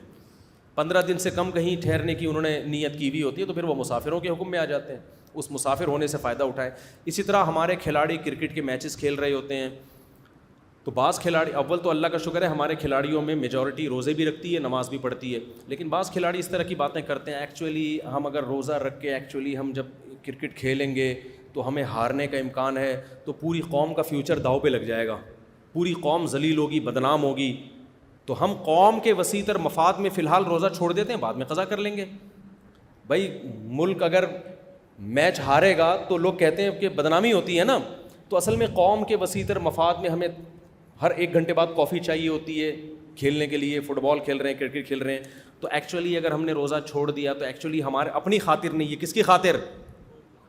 A: 15 دن سے کم کہیں ٹھہرنے کی انہوں نے نیت کی ہوئی ہوتی ہے, تو پھر وہ مسافروں کے حکم میں آ جاتے ہیں. اس مسافر ہونے سے فائدہ اٹھائے. اسی طرح ہمارے کھلاڑی کرکٹ کے میچز کھیل رہے ہوتے ہیں, تو بعض کھلاڑی, اول تو اللہ کا شکر ہے ہمارے کھلاڑیوں میں میجورٹی روزے بھی رکھتی ہے, نماز بھی پڑھتی ہے, لیکن بعض کھلاڑی اس طرح کی باتیں کرتے ہیں ایکچولی ہم اگر روزہ رکھ کے ایکچولی ہم جب کرکٹ کھیلیں گے تو ہمیں ہارنے کا امکان ہے, تو پوری قوم کا فیوچر داؤ پہ لگ جائے گا, پوری قوم ذلیل ہوگی, بدنام ہوگی, تو ہم قوم کے وسیع تر مفاد میں فی الحال روزہ چھوڑ دیتے ہیں, بعد میں قضا کر لیں گے. بھائی ملک اگر میچ ہارے گا تو لوگ کہتے ہیں کہ بدنامی ہوتی ہے نا, تو اصل میں قوم کے وسیع تر مفاد میں ہمیں ہر 1 گھنٹے بعد کافی چاہیے ہوتی ہے کھیلنے کے لیے. فٹ بال کھیل رہے ہیں, کرکٹ کھیل رہے ہیں, تو ایکچولی اگر ہم نے روزہ چھوڑ دیا تو ایکچولی ہمارے اپنی خاطر نہیں, یہ کس کی خاطر؟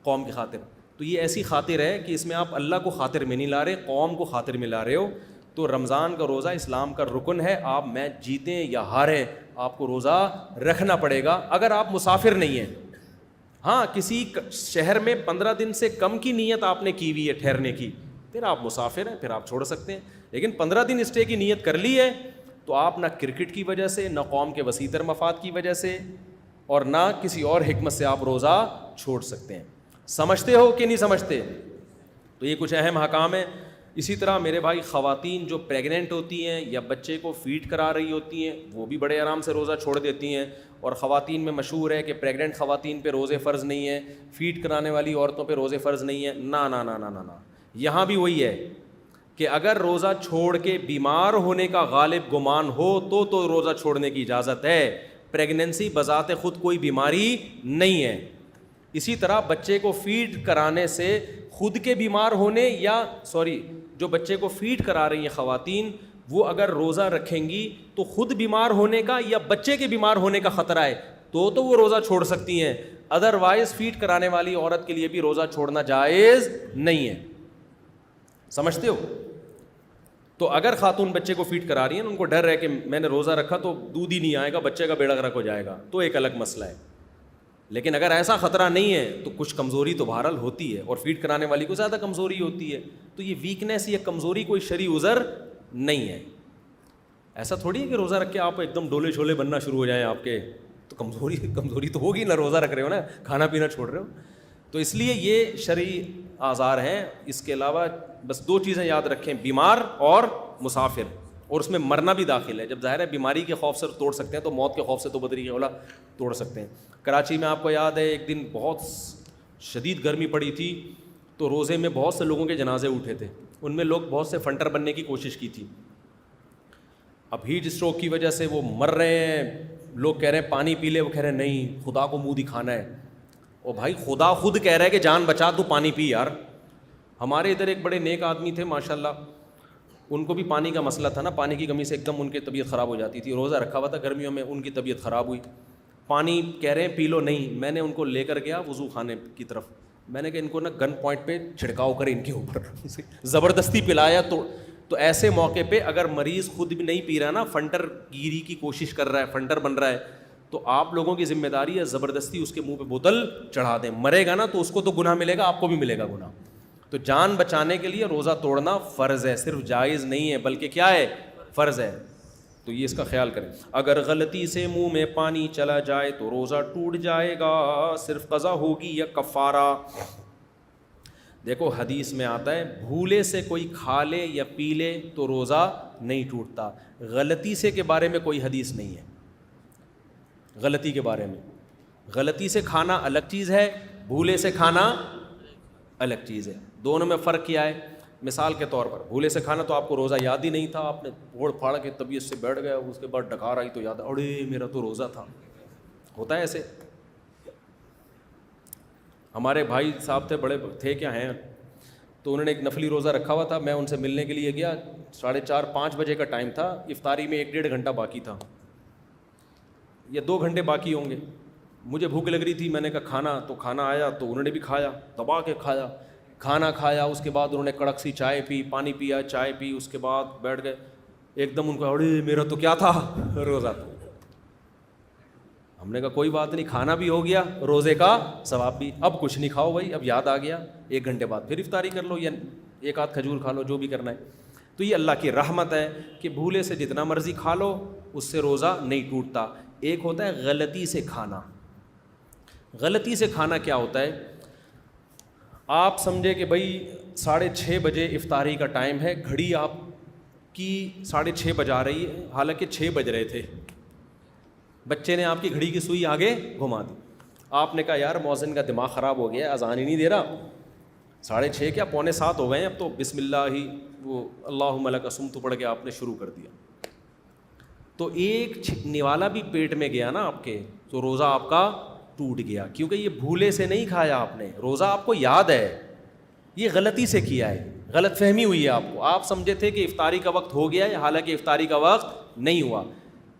A: قوم کی خاطر. تو یہ ایسی خاطر ہے کہ اس میں آپ اللہ کو خاطر میں نہیں لا رہے, قوم کو خاطر میں لا رہے ہو. تو رمضان کا روزہ اسلام کا رکن ہے, آپ میچ جیتیں یا ہاریں آپ کو روزہ رکھنا پڑے گا اگر آپ مسافر نہیں ہیں. ہاں کسی شہر میں 15 دن سے کم کی نیت آپ نے کی ہوئی ہے ٹھہرنے کی, پھر آپ مسافر ہیں, پھر آپ چھوڑ سکتے ہیں. لیکن 15 دن اسٹے کی نیت کر لی ہے تو آپ نہ کرکٹ کی وجہ سے, نہ قوم کے وسیع تر مفاد کی وجہ سے, اور نہ کسی اور حکمت سے آپ روزہ چھوڑ سکتے ہیں. سمجھتے ہو کہ نہیں سمجھتے؟ تو یہ کچھ اہم احکام ہیں. اسی طرح میرے بھائی خواتین جو پریگننٹ ہوتی ہیں یا بچے کو فیڈ کرا رہی ہوتی ہیں وہ بھی بڑے آرام سے روزہ چھوڑ دیتی ہیں. اور خواتین میں مشہور ہے کہ پریگننٹ خواتین پہ روزے فرض نہیں ہیں, فیڈ کرانے والی عورتوں پہ روزے فرض نہیں ہیں. نا نا نا نا نا نا, یہاں بھی وہی ہے کہ اگر روزہ چھوڑ کے بیمار ہونے کا غالب گمان ہو تو روزہ چھوڑنے کی اجازت ہے. پریگننسی بذات خود کوئی بیماری نہیں ہے. اسی طرح بچے کو فیڈ کرانے سے خود کے بیمار ہونے یا جو بچے کو فیڈ کرا رہی ہیں خواتین وہ اگر روزہ رکھیں گی تو خود بیمار ہونے کا یا بچے کے بیمار ہونے کا خطرہ ہے تو وہ روزہ چھوڑ سکتی ہیں. ادروائز فیڈ کرانے والی عورت کے لیے بھی روزہ چھوڑنا جائز نہیں ہے. سمجھتے ہو؟ تو اگر خاتون بچے کو فیڈ کرا رہی ہیں ان کو ڈر ہے کہ میں نے روزہ رکھا تو دودھ ہی نہیں آئے گا, بچے کا بیڑا غرق ہو جائے گا, تو ایک الگ مسئلہ ہے. لیکن اگر ایسا خطرہ نہیں ہے تو کچھ کمزوری تو بہرحال ہوتی ہے, اور فیڈ کرانے والی کو زیادہ کمزوری ہوتی ہے. تو یہ ویکنیس یا کمزوری کوئی شرعی عذر نہیں ہے. ایسا تھوڑی ہے کہ روزہ رکھ کے آپ ایک دم ڈولے چھولے بننا شروع ہو جائیں آپ کے, تو کمزوری تو ہوگی نا, روزہ رکھ رہے ہو نا, کھانا پینا چھوڑ رہے ہو. تو اس لیے یہ شرعی آزار ہیں. اس کے علاوہ بس 2 چیزیں یاد رکھیں, بیمار اور مسافر, اور اس میں مرنا بھی داخل ہے. جب ظاہر ہے بیماری کے خوف سے توڑ سکتے ہیں تو موت کے خوف سے تو بدری اولا توڑ سکتے ہیں. کراچی میں آپ کو یاد ہے ایک دن بہت شدید گرمی پڑی تھی تو روزے میں بہت سے لوگوں کے جنازے اٹھے تھے. ان میں لوگ بہت سے فنٹر بننے کی کوشش کی تھی. اب ہیٹ اسٹروک کی وجہ سے وہ مر رہے ہیں. لوگ کہہ رہے ہیں پانی پی لے, وہ کہہ رہے ہیں نہیں خدا کو منہ دکھانا ہے. اور بھائی خدا خود کہہ رہا ہے کہ جان بچا تو پانی پی یار. ہمارے ادھر ایک بڑے نیک آدمی تھے ماشاءاللہ, ان کو بھی پانی کا مسئلہ تھا نا, پانی کی کمی سے ایک دم ان کی طبیعت خراب ہو جاتی تھی. روزہ رکھا ہوا تھا گرمیوں میں, ان کی طبیعت خراب ہوئی, پانی کہہ رہے ہیں پی لو, نہیں. میں نے ان کو لے کر گیا وضو خانے کی طرف, میں نے کہا ان کو نا گن پوائنٹ پہ چھڑکاؤ کرے ان کے اوپر, زبردستی پلایا. تو ایسے موقع پہ اگر مریض خود بھی نہیں پی رہا نا, فنٹر گیری کی کوشش کر رہا ہے, فنٹر بن رہا ہے, تو آپ لوگوں کی ذمہ داری ہے زبردستی اس کے منہ پہ بوتل چڑھا دیں. مرے گا نا تو اس کو تو گناہ ملے گا, آپ کو بھی ملے گا گناہ. تو جان بچانے کے لیے روزہ توڑنا فرض ہے, صرف جائز نہیں ہے بلکہ کیا ہے, فرض ہے. تو یہ اس کا خیال کریں. اگر غلطی سے منہ میں پانی چلا جائے تو روزہ ٹوٹ جائے گا, صرف قضا ہوگی یا کفارہ. دیکھو حدیث میں آتا ہے بھولے سے کوئی کھا لے یا پی لے تو روزہ نہیں ٹوٹتا. غلطی سے کے بارے میں کوئی حدیث نہیں ہے. غلطی کے بارے میں, غلطی سے کھانا الگ چیز ہے, بھولے سے کھانا الگ چیز ہے. دونوں میں فرق کیا ہے؟ مثال کے طور پر بھولے سے کھانا تو آپ کو روزہ یاد ہی نہیں تھا, آپ نے پھوڑ پھاڑ کے طبیعت سے بیٹھ گیا, اس کے بعد ڈکار آئی تو یاد, اڑے میرا تو روزہ تھا. ہوتا ہے ایسے. ہمارے بھائی صاحب تھے, بڑے تھے کیا ہیں, تو انہوں نے ایک نفلی روزہ رکھا ہوا تھا. میں ان سے ملنے کے لیے گیا, 4:30-5 بجے کا ٹائم تھا, افطاری میں 1-1.5 گھنٹہ باقی تھا یا 2 گھنٹے باقی ہوں گے. مجھے بھوک لگ رہی تھی, میں نے کہا کھانا, تو کھانا آیا تو انہوں نے بھی کھایا, دبا کے کھایا. کھانا کھایا, اس کے بعد انہوں نے کڑک سی چائے پی, پانی پیا, چائے پی, اس کے بعد بیٹھ گئے. ایک دم ان کو اڑے میرا تو کیا تھا, روزہ تھا. ہم نے کہا کوئی بات نہیں, کھانا بھی ہو گیا, روزے کا ثواب بھی. اب کچھ نہیں کھاؤ بھائی, اب یاد آ گیا, 1 گھنٹے بعد پھر افطاری کر لو یا 1 آدھ کھجور کھا لو, جو بھی کرنا ہے. تو یہ اللہ کی رحمت ہے کہ بھولے سے جتنا مرضی کھا لو, اس سے روزہ نہیں ٹوٹتا. ایک ہوتا ہے غلطی سے کھانا. غلطی سے کھانا کیا ہوتا ہے؟ آپ سمجھے کہ بھائی 6:30 بجے افطاری کا ٹائم ہے, گھڑی آپ کی 6:30 بجا رہی ہے, حالانکہ 6 بج رہے تھے. بچے نے آپ کی گھڑی کی سوئی آگے گھما دی. آپ نے کہا یار مؤذن کا دماغ خراب ہو گیا, اذان ہی نہیں دے رہا, 6:30 کیا 6:45 ہو گئے ہیں, اب تو بسم اللہ ہی وہ اللہم لک صمت پڑھ کے آپ نے شروع کر دیا. تو ایک نوالا بھی پیٹ میں گیا نا آپ کے, تو روزہ آپ کا ٹوٹ گیا, کیونکہ یہ بھولے سے نہیں کھایا آپ نے, روزہ آپ کو یاد ہے, یہ غلطی سے کیا ہے, غلط فہمی ہوئی ہے آپ کو. آپ سمجھے تھے کہ افطاری کا وقت ہو گیا ہے, حالانکہ افطاری کا وقت نہیں ہوا.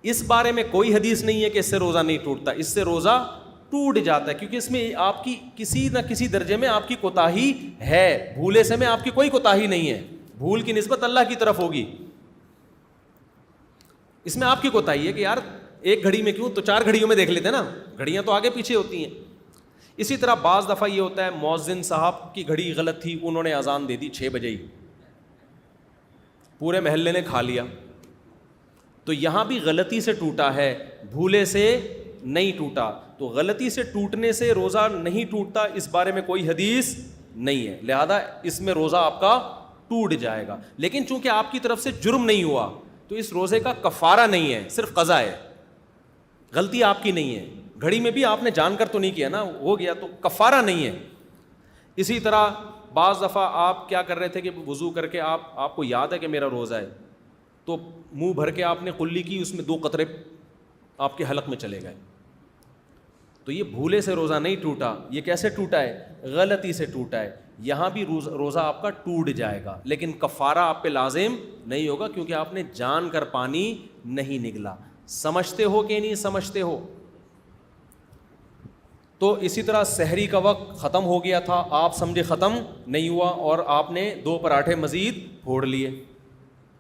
A: اس بارے میں کوئی حدیث نہیں ہے کہ اس سے روزہ نہیں ٹوٹتا, اس سے روزہ ٹوٹ جاتا ہے, کیونکہ اس میں آپ کی کسی نہ کسی درجے میں آپ کی کوتاہی ہے. بھولے سے میں آپ کی کوئی کوتاہی نہیں ہے, بھول کی نسبت اللہ کی طرف ہوگی. اس میں آپ کی کوتاہی ہے کہ یار ایک گھڑی میں کیوں, تو 4 گھڑیوں میں دیکھ لیتے ہیں نا, گھڑیاں تو آگے پیچھے ہوتی ہیں. اسی طرح بعض دفعہ یہ ہوتا ہے مؤذن صاحب کی گھڑی غلط تھی, انہوں نے اذان دے دی 6 بجے ہی, پورے محلے نے کھا لیا, تو یہاں بھی غلطی سے ٹوٹا ہے, بھولے سے نہیں ٹوٹا. تو غلطی سے ٹوٹنے سے روزہ نہیں ٹوٹتا, اس بارے میں کوئی حدیث نہیں ہے, لہذا اس میں روزہ آپ کا ٹوٹ جائے گا. لیکن چونکہ آپ کی طرف سے جرم نہیں ہوا تو اس روزے کا کفارہ نہیں ہے, صرف قضا ہے, غلطی آپ کی نہیں ہے. گھڑی میں بھی آپ نے جان کر تو نہیں کیا نا, ہو گیا تو کفارہ نہیں ہے. اسی طرح بعض دفعہ آپ کیا کر رہے تھے کہ وضو کر کے آپ کو یاد ہے کہ میرا روزہ ہے, تو منہ بھر کے آپ نے قلی کی, اس میں 2 قطرے آپ کے حلق میں چلے گئے, تو یہ بھولے سے روزہ نہیں ٹوٹا. یہ کیسے ٹوٹا ہے؟ غلطی سے ٹوٹا ہے. یہاں بھی روزہ آپ کا ٹوٹ جائے گا, لیکن کفارہ آپ پہ لازم نہیں ہوگا, کیونکہ آپ نے جان کر پانی نہیں نگلا. سمجھتے ہو کہ نہیں سمجھتے ہو؟ تو اسی طرح سحری کا وقت ختم ہو گیا تھا, آپ سمجھے ختم نہیں ہوا اور آپ نے 2 پراٹھے مزید پھوڑ لیے.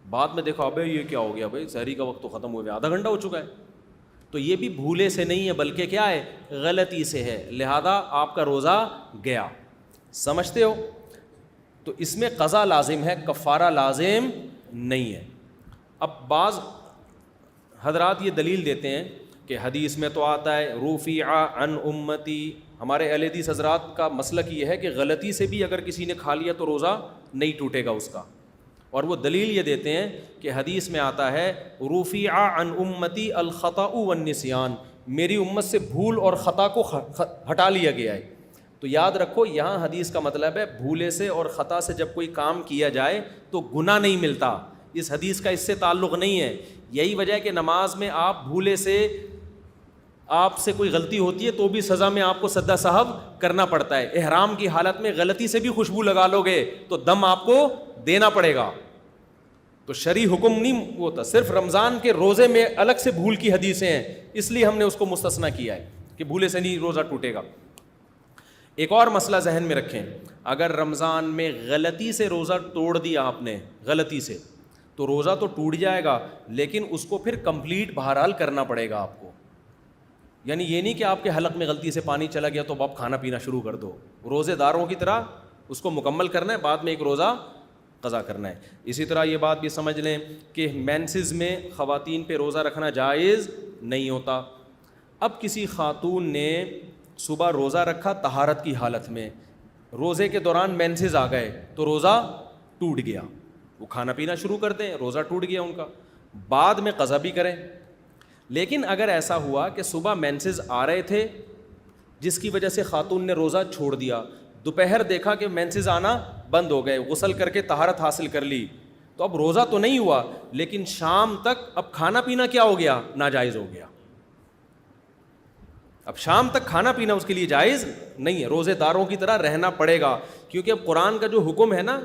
A: بعد میں دیکھو ابے یہ کیا ہو گیا بھائی, سحری کا وقت تو ختم ہو گیا, آدھا گھنٹہ ہو چکا ہے. تو یہ بھی بھولے سے نہیں ہے بلکہ کیا ہے, غلطی سے ہے, لہذا آپ کا روزہ گیا. سمجھتے ہو؟ تو اس میں قضا لازم ہے, کفارہ لازم نہیں ہے. اب بعض حضرات یہ دلیل دیتے ہیں کہ حدیث میں تو آتا ہے رفع عن امتی, ہمارے اہل حدیث حضرات کا مسلک یہ ہے کہ غلطی سے بھی اگر کسی نے کھا لیا تو روزہ نہیں ٹوٹے گا اس کا. اور وہ دلیل یہ دیتے ہیں کہ حدیث میں آتا ہے رفع عن امتی الخطأ والنسیان, میری امت سے بھول اور خطا کو ہٹا لیا گیا ہے. تو یاد رکھو یہاں حدیث کا مطلب ہے بھولے سے اور خطا سے جب کوئی کام کیا جائے تو گناہ نہیں ملتا. اس حدیث کا اس سے تعلق نہیں ہے. یہی وجہ ہے کہ نماز میں آپ بھولے سے, آپ سے کوئی غلطی ہوتی ہے تو بھی سزا میں آپ کو سدا صاحب کرنا پڑتا ہے. احرام کی حالت میں غلطی سے بھی خوشبو لگا لو گے تو دم آپ کو دینا پڑے گا. تو شرعی حکم نہیں ہوتا, صرف رمضان کے روزے میں الگ سے بھول کی حدیثیں ہیں, اس لیے ہم نے اس کو مستثنیٰ کیا ہے کہ بھولے سے نہیں روزہ ٹوٹے گا. ایک اور مسئلہ ذہن میں رکھیں, اگر رمضان میں غلطی سے روزہ توڑ دیا آپ نے, غلطی سے, تو روزہ تو ٹوٹ جائے گا, لیکن اس کو پھر کمپلیٹ بہرحال کرنا پڑے گا آپ کو. یعنی یہ نہیں کہ آپ کے حلق میں غلطی سے پانی چلا گیا تو اب آپ کھانا پینا شروع کر دو. روزے داروں کی طرح اس کو مکمل کرنا ہے, بعد میں ایک روزہ قضا کرنا ہے. اسی طرح یہ بات بھی سمجھ لیں کہ مینسز میں خواتین پہ روزہ رکھنا جائز نہیں ہوتا. اب کسی خاتون نے صبح روزہ رکھا طہارت کی حالت میں, روزے کے دوران مینسز آ گئے تو روزہ ٹوٹ گیا, وہ کھانا پینا شروع کر دیں, روزہ ٹوٹ گیا ان کا, بعد میں قضا بھی کریں. لیکن اگر ایسا ہوا کہ صبح مینسز آ رہے تھے جس کی وجہ سے خاتون نے روزہ چھوڑ دیا, دوپہر دیکھا کہ مینسز آنا بند ہو گئے, غسل کر کے طہارت حاصل کر لی, تو اب روزہ تو نہیں ہوا لیکن شام تک اب کھانا پینا کیا ہو گیا, ناجائز ہو گیا. اب شام تک کھانا پینا اس کے لیے جائز نہیں ہے, روزے داروں کی طرح رہنا پڑے گا. کیونکہ اب قرآن کا جو حکم ہے نا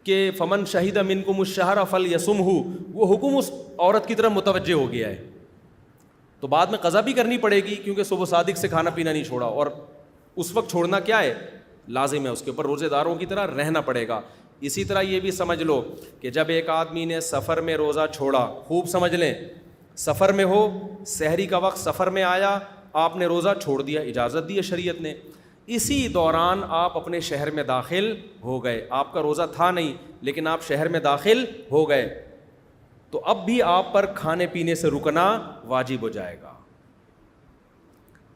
A: کہ فمن شہید منکم الشہر فلیصمہ, وہ حکم اس عورت کی طرف متوجہ ہو گیا ہے, تو بعد میں قضا بھی کرنی پڑے گی کیونکہ صبح صادق سے کھانا پینا نہیں چھوڑا, اور اس وقت چھوڑنا کیا ہے, لازم ہے, اس کے اوپر روزے داروں کی طرح رہنا پڑے گا. اسی طرح یہ بھی سمجھ لو کہ جب ایک آدمی نے سفر میں روزہ چھوڑا, خوب سمجھ لیں, سفر میں ہو, سحری کا وقت سفر میں آیا, آپ نے روزہ چھوڑ دیا, اجازت دی ہے شریعت نے, اسی دوران آپ اپنے شہر میں داخل ہو گئے, آپ کا روزہ تھا نہیں لیکن آپ شہر میں داخل ہو گئے, تو اب بھی آپ پر کھانے پینے سے رکنا واجب ہو جائے گا.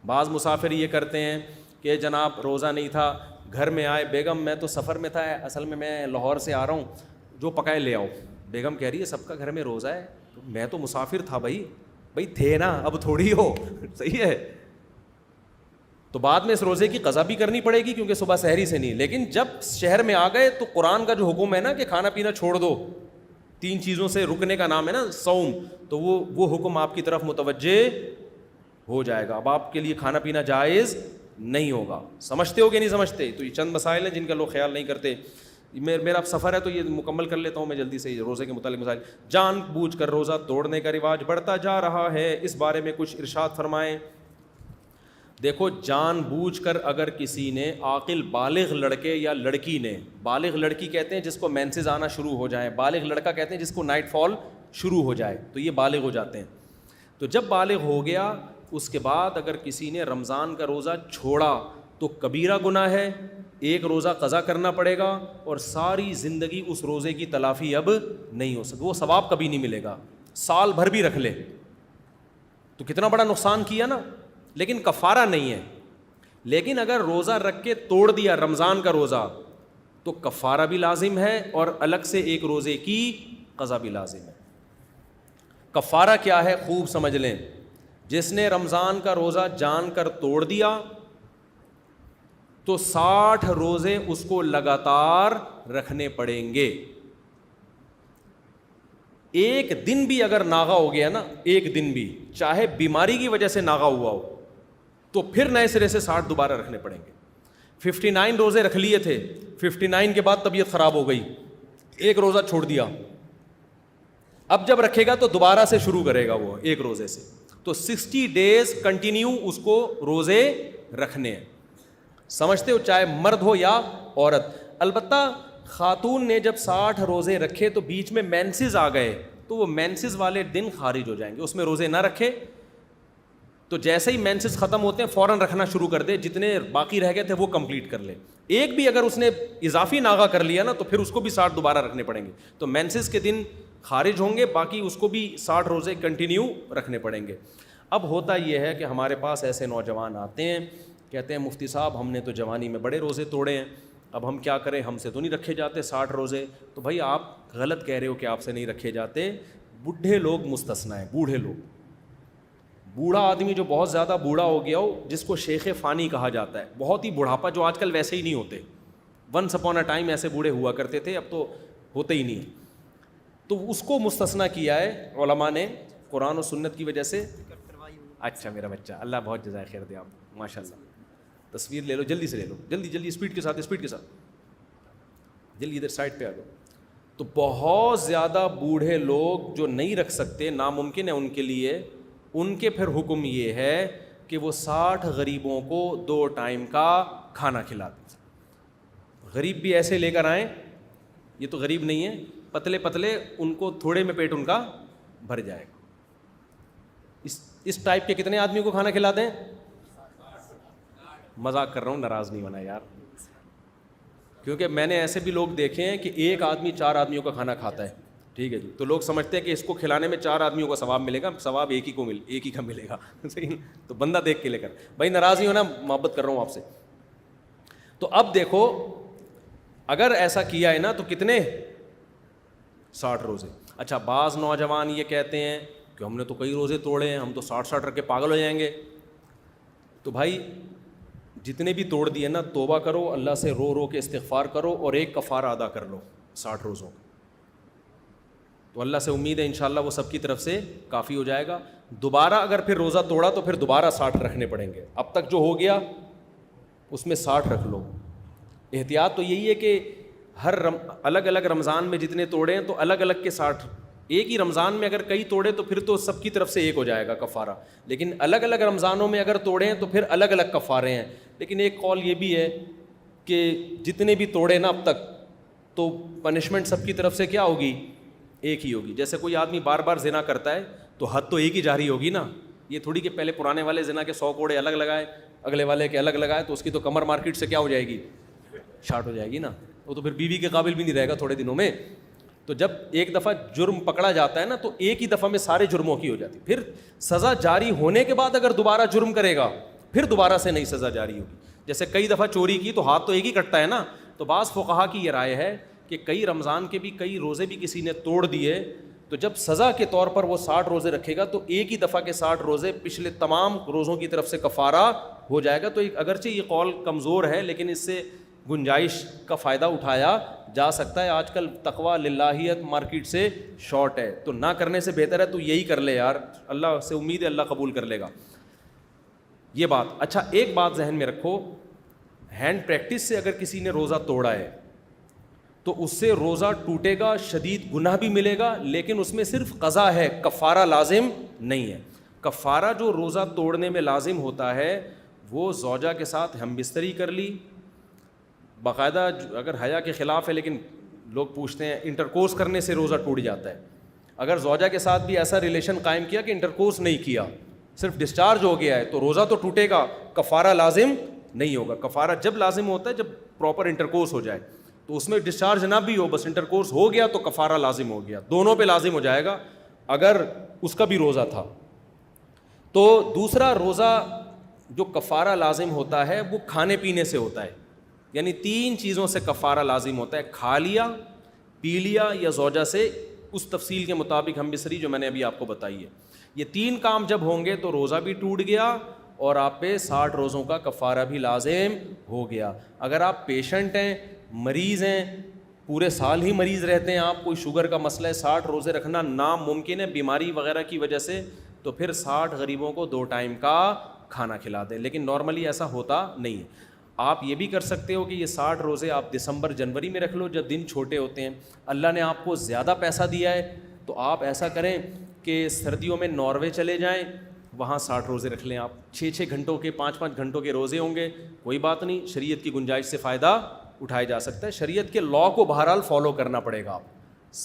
A: بعض مسافر یہ کرتے ہیں کہ جناب روزہ نہیں تھا, گھر میں آئے, بیگم میں تو سفر میں تھا, اصل میں لاہور سے آ رہا ہوں, جو پکائے لے آؤ. بیگم کہہ رہی ہے سب کا گھر میں روزہ ہے, تو میں تو مسافر تھا بھائی تھے نا, اب تھوڑی ہو, صحیح ہے. تو بعد میں اس روزے کی قضا بھی کرنی پڑے گی کیونکہ صبح سحری سے نہیں, لیکن جب شہر میں آ گئے تو قرآن کا جو حکم ہے نا کہ کھانا پینا چھوڑ دو, 3 چیزوں سے رکنے کا نام ہے نا صوم, تو وہ حکم آپ کی طرف متوجہ ہو جائے گا. اب آپ کے لیے کھانا پینا جائز نہیں ہوگا. سمجھتے ہو کہ نہیں سمجھتے؟ تو یہ چند مسائل ہیں جن کا لوگ خیال نہیں کرتے. میرا اب سفر ہے تو یہ مکمل کر لیتا ہوں میں جلدی سے روزے کے متعلق مسائل. جان بوجھ کر روزہ توڑنے کا رواج بڑھتا جا رہا ہے, اس بارے میں کچھ ارشاد فرمائیں. دیکھو جان بوجھ کر اگر کسی نے عاقل بالغ لڑکے یا لڑکی نے, بالغ لڑکی کہتے ہیں جس کو مینسز آنا شروع ہو جائیں, بالغ لڑکا کہتے ہیں جس کو نائٹ فال شروع ہو جائے, تو یہ بالغ ہو جاتے ہیں. تو جب بالغ ہو گیا اس کے بعد اگر کسی نے رمضان کا روزہ چھوڑا تو کبیرہ گناہ ہے, ایک روزہ قضا کرنا پڑے گا اور ساری زندگی اس روزے کی تلافی اب نہیں ہو سکتی, وہ ثواب کبھی نہیں ملے گا, سال بھر بھی رکھ لے تو کتنا بڑا نقصان کیا نا, لیکن کفارہ نہیں ہے. لیکن اگر روزہ رکھ کے توڑ دیا رمضان کا روزہ تو کفارہ بھی لازم ہے اور الگ سے ایک روزے کی قضا بھی لازم ہے. کفارہ کیا ہے خوب سمجھ لیں, جس نے رمضان کا روزہ جان کر توڑ دیا تو 60 روزے اس کو لگاتار رکھنے پڑیں گے. ایک دن بھی اگر ناغا ہو گیا نا, ایک دن بھی, چاہے بیماری کی وجہ سے ناغا ہوا ہو, تو پھر نئے سرے سے 60 دوبارہ رکھنے پڑیں گے. 59 روزے رکھ لیے تھے, 59 کے بعد طبیعت خراب ہو گئی, ایک روزہ چھوڑ دیا, اب جب رکھے گا تو دوبارہ سے شروع کرے گا وہ ایک روزے سے. تو 60 days کنٹینیو اس کو روزے رکھنے ہیں. سمجھتے ہو, چاہے مرد ہو یا عورت. البتہ خاتون نے جب 60 روزے رکھے تو بیچ میں مینسز آ گئے تو وہ مینسز والے دن خارج ہو جائیں گے, اس میں روزے نہ رکھے تو جیسے ہی مینسز ختم ہوتے ہیں فوراً رکھنا شروع کر دے, جتنے باقی رہ گئے تھے وہ کمپلیٹ کر لے. ایک بھی اگر اس نے اضافی ناغا کر لیا نا تو پھر اس کو بھی 60 دوبارہ رکھنے پڑیں گے. تو مینسز کے دن خارج ہوں گے, باقی اس کو بھی 60 روزے کنٹینیو رکھنے پڑیں گے. اب ہوتا یہ ہے کہ ہمارے پاس ایسے نوجوان آتے ہیں, کہتے ہیں مفتی صاحب ہم نے تو جوانی میں بڑے روزے توڑے ہیں, اب ہم کیا کریں, ہم سے تو نہیں رکھے جاتے 60 روزے. تو بھائی آپ غلط کہہ رہے ہو کہ آپ سے نہیں رکھے جاتے, بوڑھے لوگ مستثنا ہیں. بوڑھے لوگ, بوڑھا آدمی جو بہت زیادہ بوڑھا ہو گیا ہو, جس کو شیخ فانی کہا جاتا ہے, بہت ہی بڑھاپا, جو آج کل ویسے ہی نہیں ہوتے. ونس اپون اے ٹائم ایسے بوڑھے ہوا کرتے تھے, اب تو ہوتے ہی نہیں. تو اس کو مستثنا کیا ہے علماء نے قرآن و سنت کی وجہ سے. اچھا میرا بچہ, اللہ بہت جزائے خیر دے آپ, ماشاء اللہ. تصویر لے لو, جلدی سے لے لو, جلدی جلدی, اسپیڈ کے ساتھ, اسپیڈ کے ساتھ, جلدی ادھر سائڈ پہ آ جاؤ. تو بہت زیادہ بوڑھے لوگ جو نہیں رکھ سکتے, ناممکن ہے ان کے لیے, ان کے پھر حکم یہ ہے کہ وہ 60 غریبوں کو 2 ٹائم کا کھانا کھلا دیں. غریب بھی ایسے لے کر آئیں, یہ تو غریب نہیں ہے, پتلے پتلے, ان کو تھوڑے میں پیٹ ان کا بھر جائے گا. اس ٹائپ کے کتنے آدمیوں کو کھانا کھلا دیں؟ مذاق کر رہا ہوں, ناراض نہیں ہونا یار, کیونکہ میں نے ایسے بھی لوگ دیکھے ہیں کہ ایک آدمی 4 آدمیوں کا کھانا کھاتا ہے, ٹھیک ہے جی, تو لوگ سمجھتے ہیں کہ اس کو کھلانے میں 4 آدمیوں کا ثواب ملے گا, ثواب ایک ہی کا ملے گا. صحیح, تو بندہ دیکھ کے لے کر, بھائی ناراض نہیں ہونا, محبت کر رہا ہوں آپ سے. تو اب دیکھو اگر ایسا کیا ہے نا تو کتنے, 60 روزے. اچھا, بعض نوجوان یہ کہتے ہیں کہ ہم نے تو کئی روزے توڑے ہیں, ہم تو 60 رکھ کے پاگل ہو جائیں گے. تو بھائی جتنے بھی توڑ دیے نا, توبہ کرو, اللہ سے رو رو کے استغفار کرو اور ایک کفارہ ادا کر لو 60 روزوں کا. تو اللہ سے امید ہے انشاءاللہ وہ سب کی طرف سے کافی ہو جائے گا. دوبارہ اگر پھر روزہ توڑا تو پھر دوبارہ 60 رکھنے پڑیں گے. اب تک جو ہو گیا اس میں 60 رکھ لو. احتیاط تو یہی ہے کہ ہر الگ الگ رمضان میں جتنے توڑے ہیں تو الگ الگ کے 60, ایک ہی رمضان میں اگر کئی توڑے تو پھر تو سب کی طرف سے ایک ہو جائے گا کفارہ, لیکن الگ الگ رمضانوں میں اگر توڑے ہیں تو پھر الگ الگ کفارے ہیں. لیکن ایک قول یہ بھی ہے کہ جتنے بھی توڑے نا اب تک تو پنشمنٹ سب کی طرف سے کیا ہوگی, ایک ہی ہوگی. جیسے کوئی آدمی بار بار زنا کرتا ہے تو حد تو ایک ہی جاری ہوگی نا, یہ تھوڑی کہ پہلے پرانے والے زنا کے 100 کوڑے الگ لگائے, اگلے والے کے الگ لگائے, تو اس کی تو کمر مارکیٹ سے کیا ہو جائے گی, شارٹ ہو جائے گی نا, وہ تو پھر بیوی کے قابل بھی نہیں رہے گا تھوڑے دنوں میں. تو جب ایک دفعہ جرم پکڑا جاتا ہے نا تو ایک ہی دفعہ میں سارے جرموں کی ہو جاتی. پھر سزا جاری ہونے کے بعد اگر دوبارہ جرم کرے گا پھر دوبارہ سے نئی سزا جاری ہوگی. جیسے کئی دفعہ چوری کی تو ہاتھ تو ایک ہی کٹتا ہے نا. تو بعض فقہا کی یہ رائے ہے کہ کئی رمضان کے بھی کئی روزے بھی کسی نے توڑ دیے تو جب سزا کے طور پر وہ 60 روزے رکھے گا تو ایک ہی دفعہ کے 60 روزے پچھلے تمام روزوں کی طرف سے کفارہ ہو جائے گا. تو اگرچہ یہ قول کمزور ہے لیکن اس سے گنجائش کا فائدہ اٹھایا جا سکتا ہے. آج کل تقویٰ للہیت مارکیٹ سے شارٹ ہے, تو نہ کرنے سے بہتر ہے تو یہی کر لے یار, اللہ سے امید ہے اللہ قبول کر لے گا. یہ بات. اچھا, ایک بات ذہن میں رکھو, ہینڈ پریکٹس سے اگر کسی نے روزہ توڑا ہے تو اس سے روزہ ٹوٹے گا, شدید گناہ بھی ملے گا, لیکن اس میں صرف قضا ہے, کفارہ لازم نہیں ہے. کفارہ جو روزہ توڑنے میں لازم ہوتا ہے وہ زوجہ کے ساتھ ہم بستری کر لی باقاعدہ, اگر حیا کے خلاف ہے لیکن لوگ پوچھتے ہیں انٹرکورس کرنے سے روزہ ٹوٹ جاتا ہے. اگر زوجہ کے ساتھ بھی ایسا ریلیشن قائم کیا کہ انٹرکورس نہیں کیا, صرف ڈسچارج ہو گیا ہے, تو روزہ تو ٹوٹے گا, کفارہ لازم نہیں ہوگا. کفارہ جب لازم ہوتا ہے جب پراپر انٹرکورس ہو جائے, تو اس میں ڈسچارج نہ بھی ہو, بس انٹرکورس ہو گیا تو کفارہ لازم ہو گیا, دونوں پہ لازم ہو جائے گا اگر اس کا بھی روزہ تھا. تو دوسرا روزہ جو کفارہ لازم ہوتا ہے وہ کھانے پینے سے ہوتا ہے, یعنی 3 چیزوں سے کفارہ لازم ہوتا ہے, کھا لیا, پی لیا یا زوجہ سے اس تفصیل کے مطابق ہم بستری جو میں نے ابھی آپ کو بتائی ہے. یہ 3 کام جب ہوں گے تو روزہ بھی ٹوٹ گیا اور آپ پہ 60 روزوں کا کفارہ بھی لازم ہو گیا. اگر آپ پیشنٹ ہیں, مریض ہیں, پورے سال ہی مریض رہتے ہیں, آپ کوئی شوگر کا مسئلہ ہے, 60 روزے رکھنا ناممکن ہے بیماری وغیرہ کی وجہ سے, تو پھر 60 غریبوں کو 2 ٹائم کا کھانا کھلا دیں. لیکن نارملی ایسا ہوتا نہیں ہے. آپ یہ بھی کر سکتے ہو کہ یہ 60 روزے آپ دسمبر جنوری میں رکھ لو جب دن چھوٹے ہوتے ہیں. اللہ نے آپ کو زیادہ پیسہ دیا ہے تو آپ ایسا کریں کہ سردیوں میں ناروے چلے جائیں, وہاں 60 روزے رکھ لیں آپ. 6-6 گھنٹوں کے 5-5 گھنٹوں کے روزے ہوں گے, کوئی بات نہیں, شریعت کی گنجائش سے فائدہ اٹھایا جا سکتا ہے. شریعت کے لاء کو بہرحال فالو کرنا پڑے گا آپ.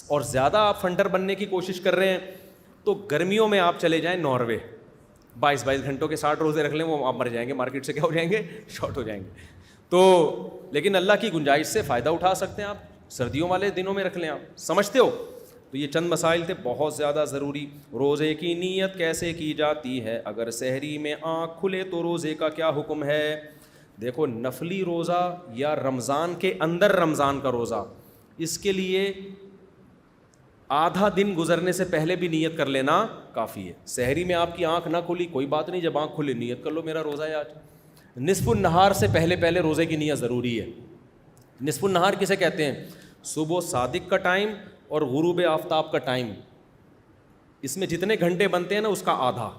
A: اور زیادہ آپ فنڈر بننے کی کوشش کر رہے ہیں تو گرمیوں میں آپ چلے جائیں ناروے, 22 گھنٹوں کے 60 روزے رکھ لیں, وہ آپ مر جائیں گے, مارکیٹ سے کیا ہو جائیں گے, شارٹ ہو جائیں گے. تو لیکن اللہ کی گنجائش سے فائدہ اٹھا سکتے ہیں آپ, سردیوں والے دنوں میں رکھ لیں آپ. سمجھتے ہو؟ تو یہ چند مسائل تھے بہت زیادہ ضروری. روزے کی نیت کیسے کی جاتی ہے؟ اگر سحری میں آنکھ کھلے تو روزے کا کیا حکم ہے؟ دیکھو, نفلی روزہ یا رمضان کے اندر رمضان کا روزہ, اس کے لیے آدھا دن گزرنے سے پہلے بھی نیت کر لینا کافی ہے. سحری میں آپ کی آنکھ نہ کھلی, کوئی بات نہیں, جب آنکھ کھلی نیت کر لو میرا روزہ ہے آج. نصف النہار سے پہلے روزے کی نیت ضروری ہے. نصف النہار کسے کہتے ہیں؟ صبح صادق کا ٹائم اور غروب آفتاب کا ٹائم, اس میں جتنے گھنٹے بنتے ہیں نا اس کا آدھا,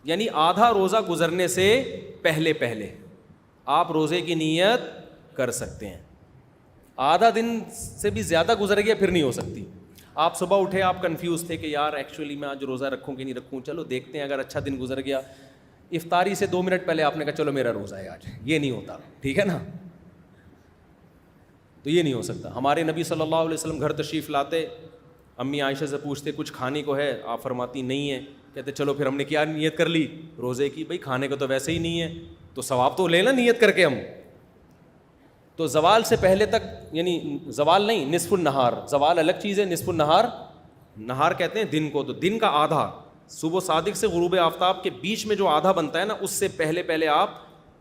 A: یعنی آدھا روزہ گزرنے سے پہلے آپ روزے کی نیت کر سکتے ہیں. آدھا دن سے بھی زیادہ گزر گیا پھر نہیں ہو سکتی. آپ صبح اٹھے, آپ کنفیوز تھے کہ یار ایکچولی میں آج روزہ رکھوں کہ نہیں رکھوں, چلو دیکھتے ہیں, اگر اچھا دن گزر گیا, افطاری سے 2 منٹ پہلے آپ نے کہا چلو میرا روزہ ہے آج. یہ نہیں ہوتا, ٹھیک ہے نا, تو یہ نہیں ہو سکتا. ہمارے نبی صلی اللہ علیہ وسلم گھر تشریف لاتے, امی عائشہ سے پوچھتے کچھ کھانے کو ہے, آپ فرماتی نہیں ہے, کہتے چلو پھر ہم نے کیا نیت کر لی روزے کی, بھائی کھانے کو تو ویسے ہی نہیں ہے, تو ثواب تو لے نا نیت کر کے ہم. تو زوال سے پہلے تک, یعنی زوال نہیں, نصف النہار, زوال الگ چیز ہے, نصف النہار, نہار کہتے ہیں دن کو, تو دن کا آدھا, صبح صادق سے غروب آفتاب کے بیچ میں جو آدھا بنتا ہے نا, اس سے پہلے آپ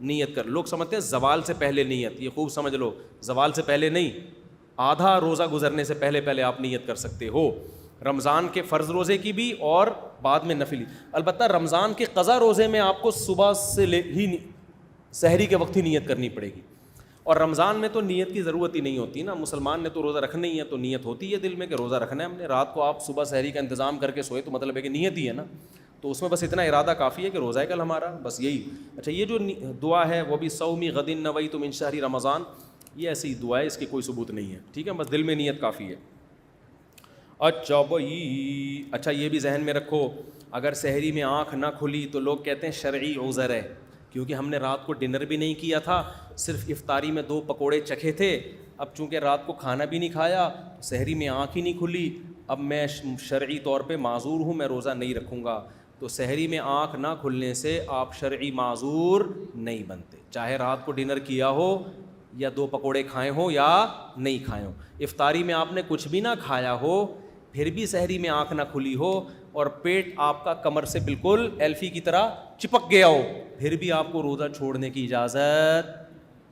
A: نیت کر. لوگ سمجھتے ہیں زوال سے پہلے نیت, یہ خوب سمجھ لو, زوال سے پہلے نہیں, آدھا روزہ گزرنے سے پہلے آپ نیت کر سکتے ہو. رمضان کے فرض روزے کی بھی اور بعد میں نفلی. البتہ رمضان کے قضا روزے میں آپ کو صبح سے ہی سحری کے وقت ہی نیت کرنی پڑے گی, اور رمضان میں تو نیت کی ضرورت ہی نہیں ہوتی نا, مسلمان نے تو روزہ رکھنا ہی ہے, تو نیت ہوتی ہے دل میں کہ روزہ رکھنا ہے ہم نے. رات کو آپ صبح سحری کا انتظام کر کے سوئے تو مطلب ہے کہ نیت ہی ہے نا, تو اس میں بس اتنا ارادہ کافی ہے کہ روزہ ہے کل ہمارا, بس یہی. اچھا, یہ جو دعا ہے وہ بھی صومی غدن نویت من شہر رمضان, یہ ایسی دعا ہے, اس کی کوئی ثبوت نہیں ہے, ٹھیک ہے, بس دل میں نیت کافی ہے. اچھا بھائی, اچھا یہ بھی ذہن میں رکھو, اگر سحری میں آنکھ نہ کھلی تو لوگ کہتے ہیں شرعی عذر ہے, کیونکہ ہم نے رات کو ڈنر بھی نہیں کیا تھا, صرف افطاری میں 2 پکوڑے چکھے تھے, اب چونکہ رات کو کھانا بھی نہیں کھایا, سحری میں آنکھ ہی نہیں کھلی, اب میں شرعی طور پہ معذور ہوں, میں روزہ نہیں رکھوں گا. تو سحری میں آنکھ نہ کھلنے سے آپ شرعی معذور نہیں بنتے, چاہے رات کو ڈنر کیا ہو یا 2 پکوڑے کھائے ہوں یا نہیں کھائے ہوں. افطاری میں آپ نے کچھ بھی نہ کھایا ہو, پھر بھی سحری میں آنکھ نہ کھلی ہو اور پیٹ آپ کا کمر سے بالکل ایلفی کی طرح چپک گیا ہو, پھر بھی آپ کو روزہ چھوڑنے کی اجازت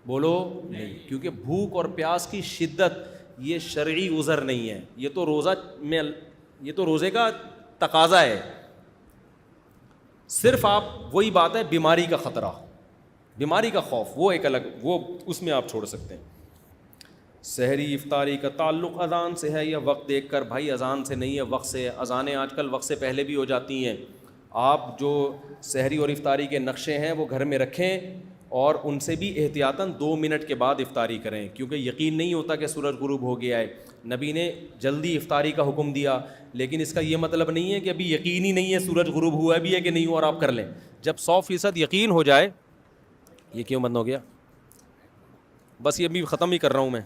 A: بولو نہیں, کیونکہ بھوک اور پیاس کی شدت یہ شرعی عذر نہیں ہے, یہ تو روزے کا تقاضا ہے. صرف آپ وہی بات ہے بیماری کا خطرہ, بیماری کا خوف, وہ ایک الگ, وہ اس میں آپ چھوڑ سکتے ہیں. سحری افطاری کا تعلق اذان سے ہے یا وقت دیکھ کر؟ بھائی اذان سے نہیں ہے, وقت سے. اذانیں آج کل وقت سے پہلے بھی ہو جاتی ہیں. آپ جو سحری اور افطاری کے نقشے ہیں وہ گھر میں رکھیں اور ان سے بھی احتیاطاً 2 منٹ کے بعد افطاری کریں, کیونکہ یقین نہیں ہوتا کہ سورج غروب ہو گیا ہے. نبی نے جلدی افطاری کا حکم دیا, لیکن اس کا یہ مطلب نہیں ہے کہ ابھی یقین ہی نہیں ہے سورج غروب ہوا بھی ہے کہ نہیں ہوا اور آپ کر لیں. جب 100% یقین ہو جائے یہ کیوں بند ہو گیا؟ بس یہ ابھی ختم ہی کر رہا ہوں میں.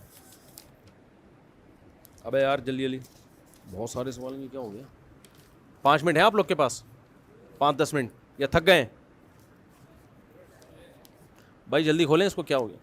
A: ابے یار جلدی جلدی, بہت سارے سوال ہیں, کیا ہو گیا؟ 5 منٹ ہیں آپ لوگ کے پاس؟ 5-10 منٹ, یا تھک گئے ہیں بھائی؟ جلدی کھولیں اس کو, کیا ہو گیا؟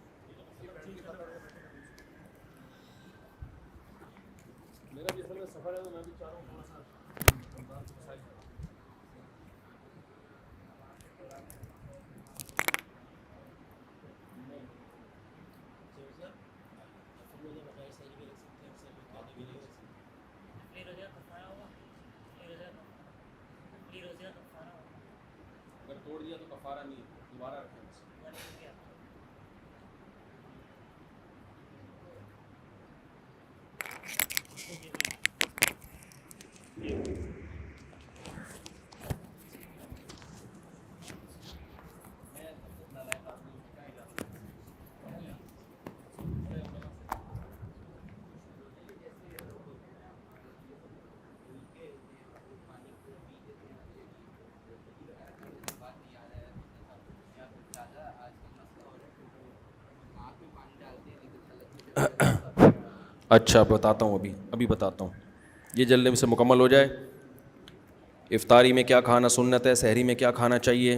A: اگر توڑ دیا تو کفارہ نہیں, دوبارہ رکھیں. اچھا بتاتا ہوں, ابھی بتاتا ہوں, یہ جلدی سے مکمل ہو جائے. افطاری میں کیا کھانا سنت ہے, سحری میں کیا کھانا چاہیے.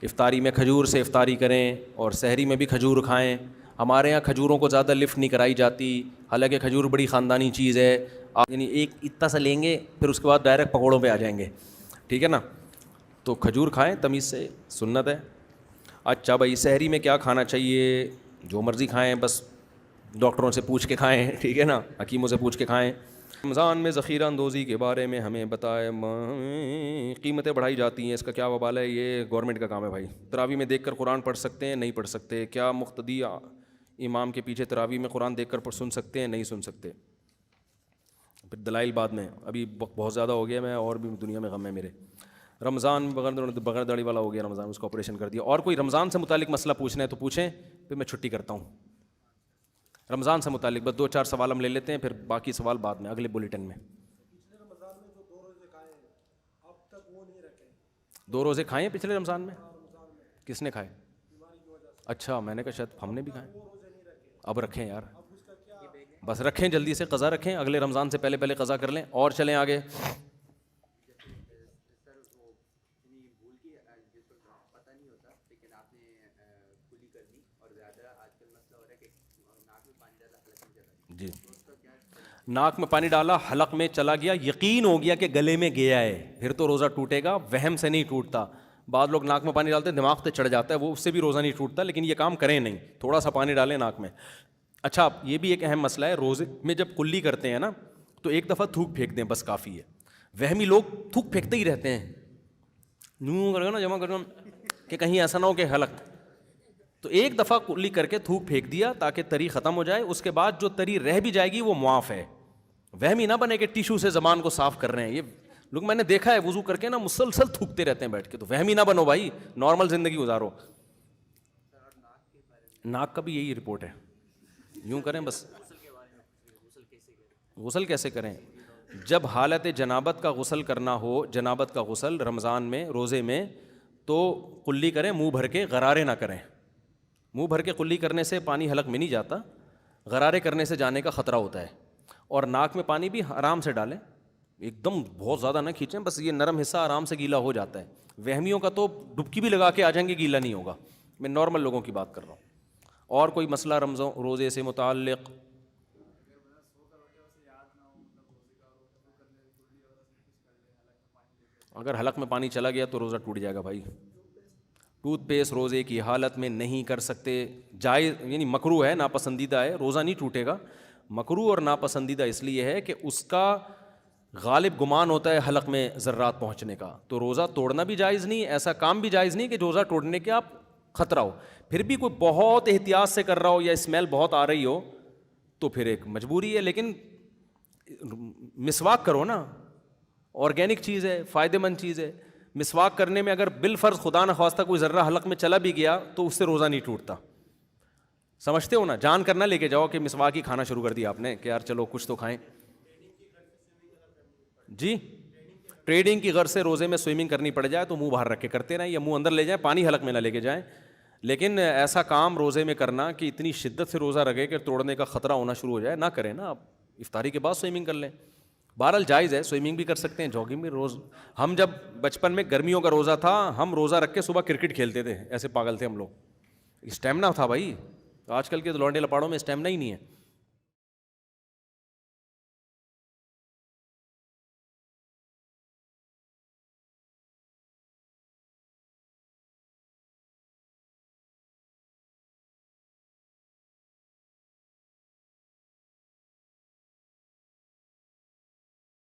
A: افطاری میں کھجور سے افطاری کریں اور سحری میں بھی کھجور کھائیں. ہمارے یہاں کھجوروں کو زیادہ لفٹ نہیں کرائی جاتی, حالانکہ کھجور بڑی خاندانی چیز ہے. آپ یعنی ایک اتنا سا لیں گے, پھر اس کے بعد ڈائریکٹ پکوڑوں پہ آ جائیں گے, ٹھیک ہے نا. تو کھجور کھائیں تمیز سے, سنت ہے. اچھا بھائی سحری میں کیا کھانا چاہیے؟ جو مرضی کھائیں, بس ڈاکٹروں سے پوچھ کے کھائیں, ٹھیک ہے نا, حکیموں سے پوچھ کے کھائیں. رمضان میں ذخیرہ اندوزی کے بارے میں ہمیں بتائے. قیمتیں بڑھائی جاتی ہیں, اس کا کیا وبال ہے؟ یہ گورنمنٹ کا کام ہے بھائی. تراویح میں دیکھ کر قرآن پڑھ سکتے ہیں, نہیں پڑھ سکتے. کیا مقتدی امام کے پیچھے تراویح میں قرآن دیکھ کر سن سکتے ہیں, نہیں سن سکتے. پھر دلائل بعد میں, ابھی بہت زیادہ ہو گیا, میں اور بھی دنیا میں غم ہے میرے. رمضان بغیر داڑھی والا ہو گیا رمضان, اس کو آپریشن کر دیا. اور کوئی رمضان سے متعلق مسئلہ پوچھنا ہے تو پوچھیں, پھر میں چھٹی کرتا ہوں. رمضان سے متعلق بس 2-4 سوال ہم لے لیتے ہیں, پھر باقی سوال بعد میں اگلے بلیٹن میں. 2 روزے کھائے ہیں پچھلے رمضان میں؟ کس نے کھائے؟ اچھا, میں نے کہا شاید ہم نے بھی کھائے. اب رکھیں یار, بس رکھیں, جلدی سے قضا رکھیں, اگلے رمضان سے پہلے قضا کر لیں. اور چلیں آگے. جی, ناک میں پانی ڈالا, حلق میں چلا گیا, یقین ہو گیا کہ گلے میں گیا ہے, پھر تو روزہ ٹوٹے گا. وہم سے نہیں ٹوٹتا. بعض لوگ ناک میں پانی ڈالتے ہیں, دماغ پہ چڑھ جاتا ہے, وہ اس سے بھی روزہ نہیں ٹوٹتا. لیکن یہ کام کریں نہیں, تھوڑا سا پانی ڈالیں ناک میں. اچھا, یہ بھی ایک اہم مسئلہ ہے, روزے میں جب کلی کرتے ہیں نا, تو ایک دفعہ تھوک پھینک دیں, بس کافی ہے. وہمی لوگ تھوک پھینکتے ہی رہتے ہیں, یوں کر کے نا جمع کر کہ کہیں ایسا نہ ہو کہ حلق. تو ایک دفعہ کلی کر کے تھوک پھینک دیا تاکہ تری ختم ہو جائے. اس کے بعد جو تری رہ بھی جائے گی وہ معاف ہے. وہمی نہ بنے کہ ٹیشو سے زبان کو صاف کر رہے ہیں. یہ لوگ میں نے دیکھا ہے وضو کر کے نا مسلسل تھوکتے رہتے ہیں بیٹھ کے. تو وہمی نہ بنو بھائی, نارمل زندگی گزارو. ناک کا بھی یہی رپورٹ ہے, یوں کریں بس. غسل کیسے کریں؟ جب حالت جنابت کا غسل کرنا ہو, جنابت کا غسل رمضان میں روزے میں, تو کلی کریں, منہ بھر کے, غرارے نہ کریں. منہ بھر کے کلی کرنے سے پانی حلق میں نہیں جاتا, غرارے کرنے سے جانے کا خطرہ ہوتا ہے. اور ناک میں پانی بھی آرام سے ڈالیں, ایک دم بہت زیادہ نہ کھینچیں, بس یہ نرم حصہ آرام سے گیلا ہو جاتا ہے. وہمیوں کا تو ڈبکی بھی لگا کے آ جائیں گے, گیلا نہیں ہوگا. میں نارمل لوگوں کی بات کر رہا ہوں. اور کوئی مسئلہ روزے سے متعلق؟ اگر حلق میں پانی چلا گیا تو روزہ ٹوٹ جائے گا بھائی. ٹوتھ پیسٹ روزے کی حالت میں نہیں کر سکتے, جائز یعنی مکروہ ہے, ناپسندیدہ ہے, روزہ نہیں ٹوٹے گا. مکروہ اور ناپسندیدہ اس لیے ہے کہ اس کا غالب گمان ہوتا ہے حلق میں ذرات پہنچنے کا, تو روزہ توڑنا بھی جائز نہیں, ایسا کام بھی جائز نہیں کہ روزہ توڑنے کے آپ خطرہ ہو. پھر بھی کوئی بہت احتیاط سے کر رہا ہو یا اسمیل بہت آ رہی ہو تو پھر ایک مجبوری ہے. لیکن مسواک کرو نا, آرگینک چیز ہے, فائدہ مند چیز ہے. مسواک کرنے میں اگر بالفرض خدا نخواستہ کوئی ذرہ حلق میں چلا بھی گیا تو اس سے روزہ نہیں ٹوٹتا. سمجھتے ہو نا, جان کرنا لے کے جاؤ کہ مسواک ہی کھانا شروع کر دیا آپ نے کہ یار چلو کچھ تو کھائیں. جی, ٹریڈنگ کی غرض سے روزے میں سوئمنگ کرنی پڑ جائے تو منہ باہر رکھ کے کرتے رہیں, یا منہ اندر لے جائیں, پانی حلق میں نہ لے کے جائیں. لیکن ایسا کام روزے میں کرنا کہ اتنی شدت سے روزہ رکھے کہ توڑنے کا خطرہ ہونا شروع ہو جائے، نہ کریں نا. آپ افطاری کے بعد سوئمنگ کر لیں، بہرحال جائز ہے، سوئمنگ بھی کر سکتے ہیں، جاگنگ بھی. ہم جب بچپن میں گرمیوں کا روزہ تھا، ہم روزہ رکھ کے صبح کرکٹ کھیلتے تھے، ایسے پاگل تھے ہم لوگ. اسٹیمنا تھا بھائی. آج کل کے لونڈے لپاڑوں میں اسٹیمنا ہی نہیں ہے.